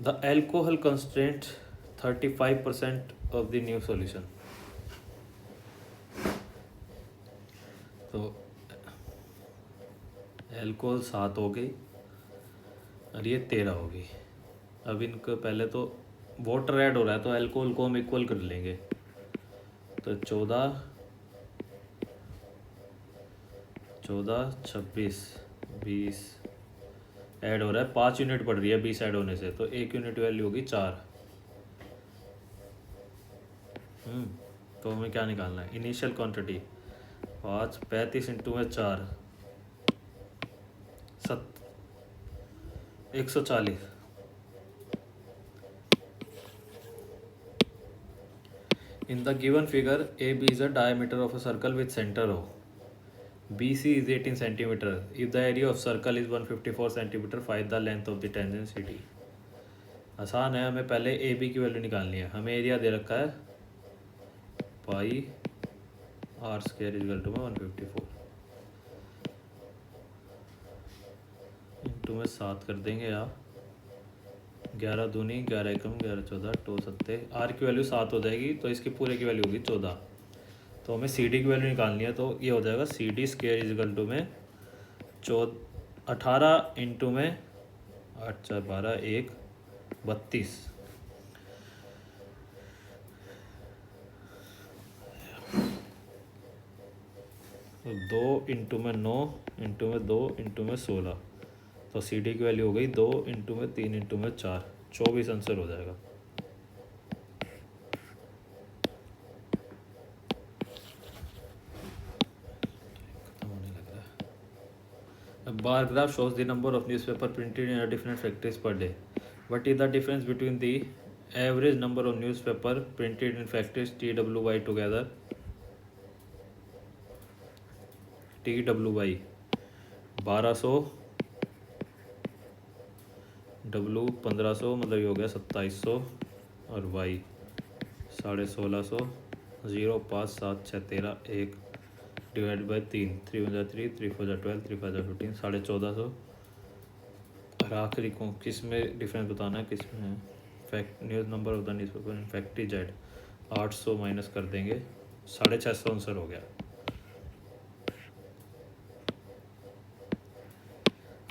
Speaker 1: the alcohol constraint 35% of the new solution. तो एल्कोहल 7 हो गई और ये 13 हो गई. अब इनको पहले तो वाटर ऐड हो रहा है, तो एल्कोहल को हम इक्वल कर लेंगे. तो 14, 26, 20 ऐड हो रहा है. 5 यूनिट पड़ रही है 20 ऐड होने से, तो 1 यूनिट वैल्यू होगी 4. तो हमें क्या निकालना है? इनिशियल क्वांटिटी 5, 35 इंटू में 4, 140. In the given figure, AB is a diameter of a circle with center O. BC is 18 centimeter. If the area of circle is 154 centimeter, find the length of the tangent CD. आसान है, हमें पहले AB की वैल्यू निकालनी है. हमें एरिया दे रखा है पाई r² = 154. इंटू में 7 कर देंगे या 11 दूनी 11 एकम 11 14 टो सत्ते आर की वैल्यू 7 हो जाएगी, तो इसकी पूरे की वैल्यू होगी 14। तो हमें सी डी की वैल्यू निकालनी है, तो ये हो जाएगा C D square is equal to में 18 इंटू में 8 4 12 1 32। तो 2 इंटू में 9 इंटू में 2 इंटू में 16, तो सी डी की वैल्यू हो गई 2 इंटू में 3 इंटू में 4 24 आंसर हो जाएगा। A bar graph shows the number of newspaper printed in a different factories per day. What is the difference between the average number of newspaper printed in factories TWY together? TWY 1200, W 1500, मतलब ये हो गया 2700, और Y 1650, 0 5 7 6 13 1 डिवाइड बाई 3 3 4 3 3 4 12 3 5 15 1450। और आखिरी को किस में डिफरेंस बताना है, किस में fact news number of the news paper in factory Z 800 minus कर देंगे 650 आंसर हो गया।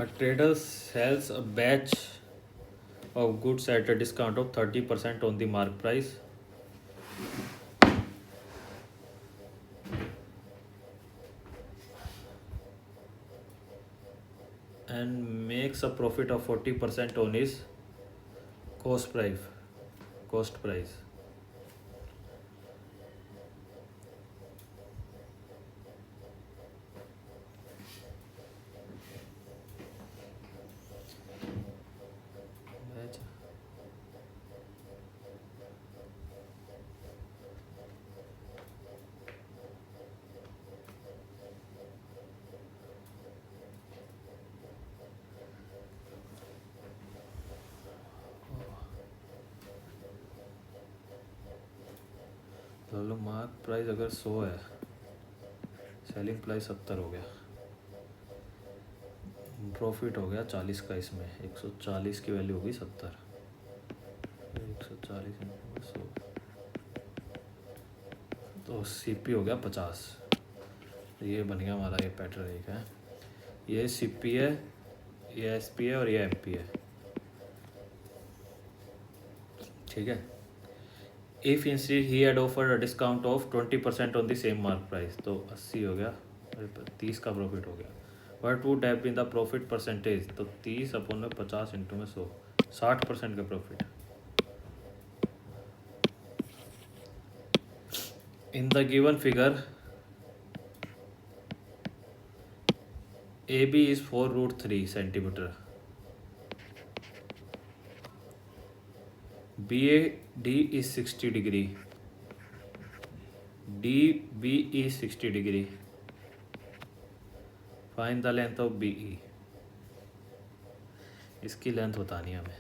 Speaker 1: A trader sells a batch of goods at a discount of 30% on the mark price. And makes a profit of 40% on his cost price. तो मार्क प्राइस अगर 100 है, सेलिंग प्राइस 70 हो गया, प्रॉफिट हो गया 40 का, इसमें 140 की वैल्यू होगी 70, 140 में 100, तो सीपी हो गया 50। ये बन गया हमारा ये पैटर्न एक है, ये सीपी है, ये एसपी है और ये एमपी है, ठीक है। If instead he had offered a discount of 20% on the same mark price, तो 80 हो गया, 30 का प्रॉफिट हो गया। What would have been the profit percentage, तो 30 अपन में 50 इंटू में 100 60% का profit. In the given figure A B is 4√3 centimetre, BAD is 60 degree, DB is 60 degree. Find the length of BE. इसकी लेंथ बतानी है हमें।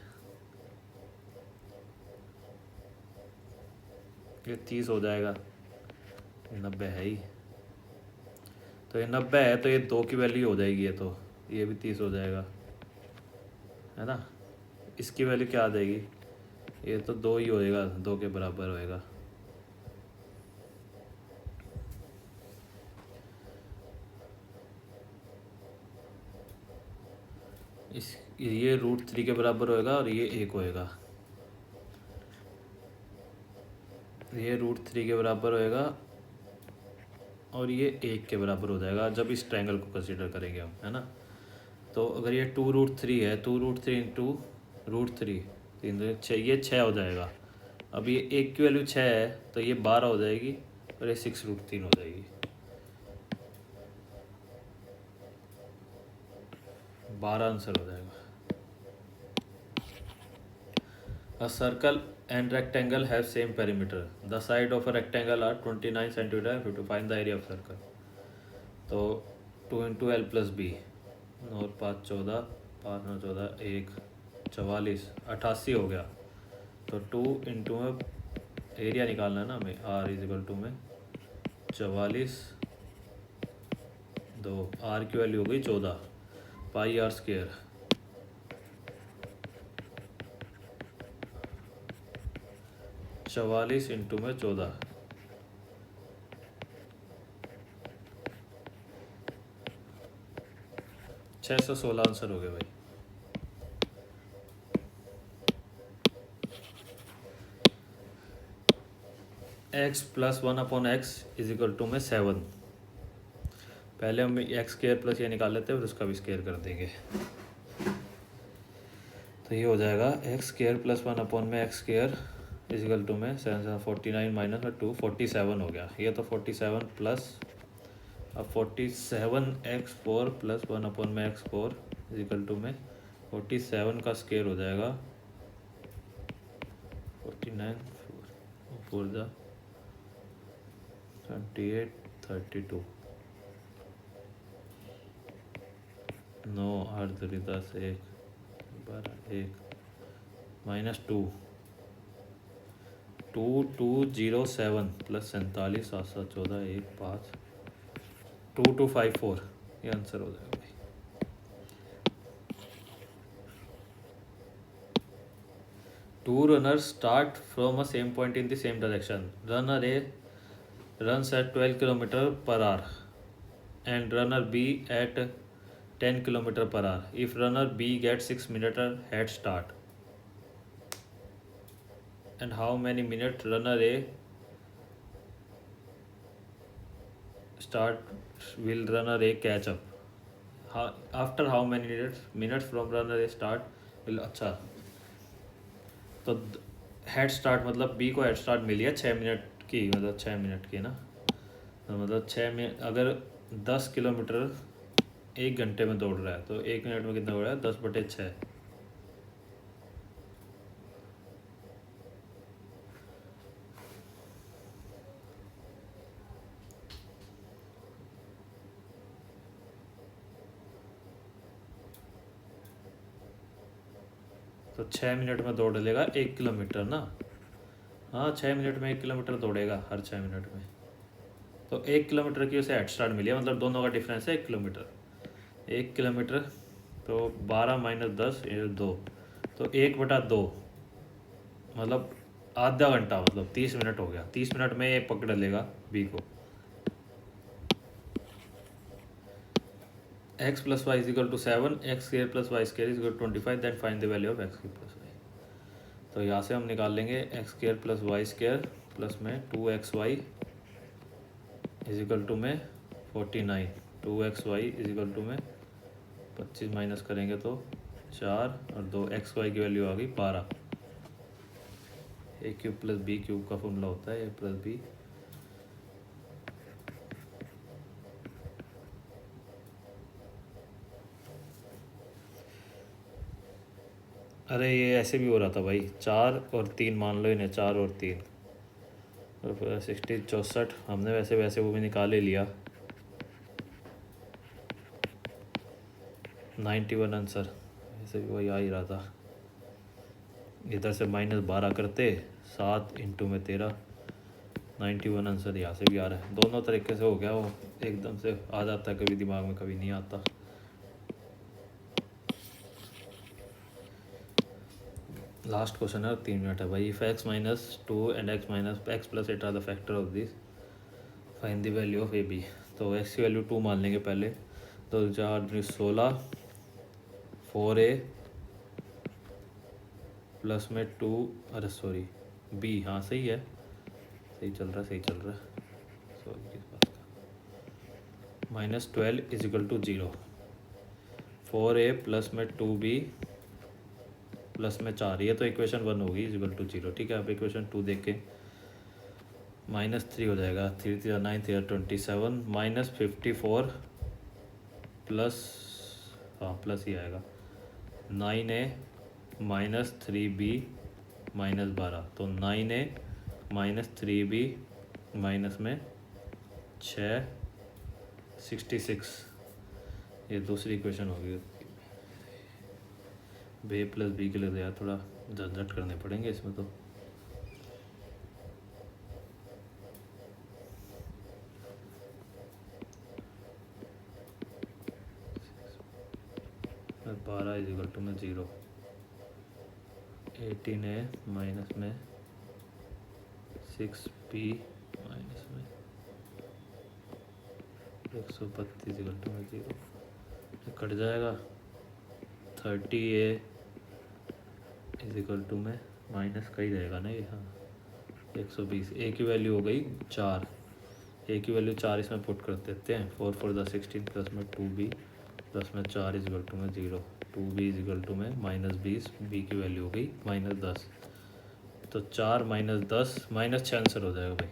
Speaker 1: ये 30 हो जाएगा, ये 90 है ही, तो ये 90 है, तो ये 2 की वैल्यू हो जाएगी, ये भी 30 हो जाएगा, है ना। इसकी वैल्यू क्या आ जाएगी, ये तो 2 ही होएगा, 2 के बराबर होएगा। ये √3 के बराबर होएगा और ये 1 होएगा, ये √3 के बराबर होएगा और ये 1 के बराबर हो जाएगा जब इस ट्रायंगल को कंसीडर करेंगे हम, है ना। तो अगर ये 2√3 है, 2√3 इंटू √3 6, ये 6 हो जाएगा। अब ये 1 की वैल्यू 6 है, तो ये 12 हो जाएगी और ये 6√3 हो जाएगी, 12 आंसर हो जाएगा। A circle and rectangle have same perimeter. The side of a rectangle are 29 centimeter. If to find the area of circle, तो 2 इंटू L प्लस बी, 9 5 14, 5 9 14 1 44 88 हो गया। तो 2 इंटू में एरिया निकालना है ना हमें, R इजिकल टू में 44 2, R की वैल्यू हो गई 14 पाई R स्क्वायर, 44 इंटू में 14, 616 आंसर हो गया भाई। X plus 1/x is equal to में 7। पहले हम एक्स स्क्वायर प्लस ये निकाल लेते हैं, फिर उसका भी स्क्वायर कर देंगे। तो ये हो जाएगा x square plus 1/x square is equal to में 7 49 माइनस में 2 47 हो गया। ये तो 47 प्लस, अब 47x4 plus 1/x4 is equal to में 47 का स्क्वायर हो जाएगा 49 4 ज़ा 28 32 9 8 3 10 1 12 1 माइनस 2 2207 प्लस 47 7 7 14 1 5 2254, ये आंसर हो जाएगा भाई। Two runners start from a same point in the same direction. Runner A runs at 12 km per hour and runner B at 10 km per hour. If runner B gets 6 minutes head start, and how many minutes runner A start will runner A catch up? After how many minutes from runner A start will, अच्छा तो हेड स्टार्ट मतलब बी को हेड स्टार्ट मिली है 6 मिनट की, मतलब 6 मिनट की ना, तो मतलब 6 मिनट, अगर 10 किलोमीटर 1 घंटे में दौड़ रहा है तो 1 मिनट में कितना दौड़ रहा है, 10/6। तो 6 मिनट में दौड़ लेगा 1 किलोमीटर ना, हाँ 6 मिनट में 1 किलोमीटर दौड़ेगा हर 6 मिनट में। तो 1 किलोमीटर की उसे हेड स्टार्ट मिली है, मतलब दोनों का डिफरेंस है 1 किलोमीटर। 1 किलोमीटर तो 12 माइनस 10 2, तो 1/2 मतलब आधा घंटा, मतलब 30 मिनट हो गया। 30 मिनट में ये पकड़ लेगा बी को। x plus y is equal to 7, x square plus y square is equal to 25, then find the value of x cube plus y. तो यहाँ से हम निकाल लेंगे x square plus y square plus में 2xy इज इक्वल टू में 49, 2xy इज इक्वल टू में 25 माइनस करेंगे तो 4 और 2, xy की वैल्यू आ गई 12। ए क्यूब प्लस बी क्यूब का फॉर्मूला होता है ए प्लस बी। अरे ये ऐसे भी हो रहा था भाई, 4 और 3 मान लो इन्हें, 4 और 3 तो 60 64, हमने वैसे वैसे वो भी निकाल ही लिया। 91 आंसर, ऐसे भी वही आ ही रहा था। इधर से -12 करते, 7 इंटू में 13, 91 आंसर यहाँ से भी आ रहा है। दोनों तरीके से हो गया, वो एकदम से आ जाता है कभी दिमाग में, कभी नहीं आता। लास्ट क्वेश्चन है, 3 मिनट है भाई। If x minus 2 and x minus x plus 8 are the factor of this, find the value of A B. तो x की वैल्यू 2 मान लेंगे पहले, तो 4 16 4a प्लस में 2, अरे सॉरी b, हाँ सही है, सही चल रहा है, सही चल रहा है, सॉरी किस बात का। -12 is equal to 0, 4a plus में 2b प्लस में 4, ये तो इक्वेशन 1 होगी इज इक्वल टू 0। ठीक है, अब इक्वेशन 2 देख के -3 हो जाएगा, 3 3 9 3 27, -54 प्लस, हाँ प्लस ही आएगा, 9a माइनस 3b माइनस 12, तो 9a माइनस 3b माइनस में 6 66, ये दूसरी इक्वेशन होगी। बे प्लस बी के लिए तो यार थोड़ा झंझट करने पड़ेंगे इसमें तो। और 12 इज इक्वल टू में 0, 18a माइनस में 6b माइनस में 132 इक्वल टू 0 कट जाएगा। 30a इज इक्वल टू में माइनस का ही रहेगा ना ये, हाँ 120। ए की वैल्यू हो गई 4, ए की वैल्यू 4 इसमें पुट कर देते हैं। 4 4 द 16 प्लस में 2b प्लस में 4 इज इक्वल टू में 0। 2b इज इक्वल टू में -20, बी की वैल्यू हो गई -10। तो 4 - 10 -6 आंसर हो जाएगा भाई।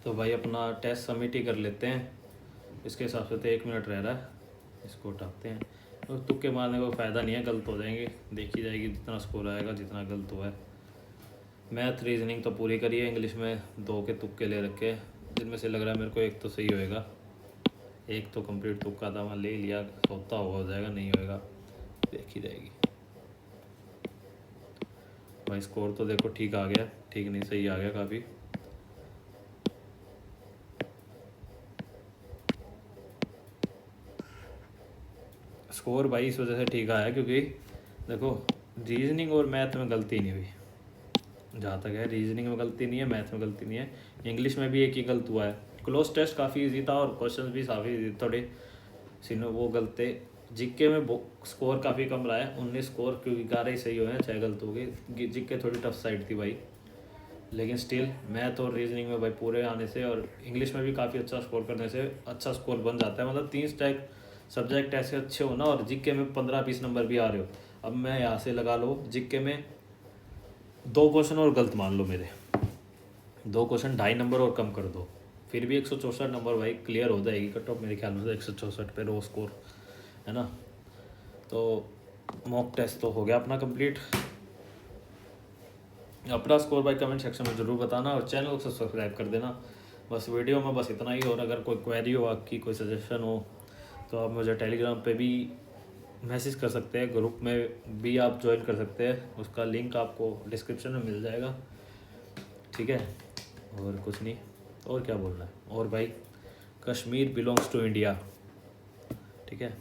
Speaker 1: तो भाई अपना टेस्ट सबमिट ही कर लेते हैं। इसके हिसाब से तो 1 मिनट रह रहा है, इसको उठाते हैं। तो तुक्के मारने का फ़ायदा नहीं है, गलत हो जाएंगे, देखी जाएगी जितना स्कोर आएगा, जितना गलत हुआ है। मैथ रीजनिंग तो पूरी करी है, इंग्लिश में 2 के तुक्के ले रखे हैं, जिनमें से लग रहा है मेरे को एक तो सही होएगा, एक तो कंप्लीट तुक्का था, मैं ले लिया, होता हुआ हो जाएगा, नहीं होएगा देखी जाएगी। भाई स्कोर तो देखो ठीक आ गया, ठीक नहीं सही आ गया काफ़ी। स्कोर भाई इस वजह से ठीक आया क्योंकि देखो रीजनिंग और मैथ में गलती नहीं हुई, जहाँ तक है रीजनिंग में गलती नहीं है, मैथ में गलती नहीं है, इंग्लिश में भी एक ही गलत हुआ है। क्लोज टेस्ट काफ़ी इजी था और क्वेश्चन भी काफ़ी इजी, थोड़े सीनो वो गलते। जीके में स्कोर काफ़ी कम रहा है, 19 स्कोर, क्योंकि 11 ही सही हुए हैं, 6 गलत हो गए। जीके थोड़ी टफ साइड थी भाई, लेकिन स्टिल मैथ और रीजनिंग में भाई पूरे आने से और इंग्लिश में भी काफ़ी अच्छा स्कोर करने से अच्छा स्कोर बन जाता है। मतलब 3 स्टैक सब्जेक्ट ऐसे अच्छे हो ना, और जीके में 15-20 नंबर भी आ रहे हो। अब मैं यहाँ से लगा लो, जीके में 2 क्वेश्चन और गलत मान लो, मेरे 2 क्वेश्चन 2.5 नंबर और कम कर दो, फिर भी 164 नंबर भाई क्लियर हो जाएगी कट ऑफ मेरे ख्याल में। 164 पे रो स्कोर है ना। तो मॉक टेस्ट तो हो गया अपना कंप्लीट। अपना स्कोर भाई कमेंट सेक्शन में ज़रूर बताना और चैनल को सब्सक्राइब कर देना। बस वीडियो में बस इतना ही। और अगर कोई क्वेरी हो आपकी, कोई सजेशन हो, तो आप मुझे टेलीग्राम पे भी मैसेज कर सकते हैं, ग्रुप में भी आप ज्वाइन कर सकते हैं, उसका लिंक आपको डिस्क्रिप्शन में मिल जाएगा, ठीक है। और कुछ नहीं, और क्या बोलना है। और भाई कश्मीर बिलोंग्स टू इंडिया, ठीक है।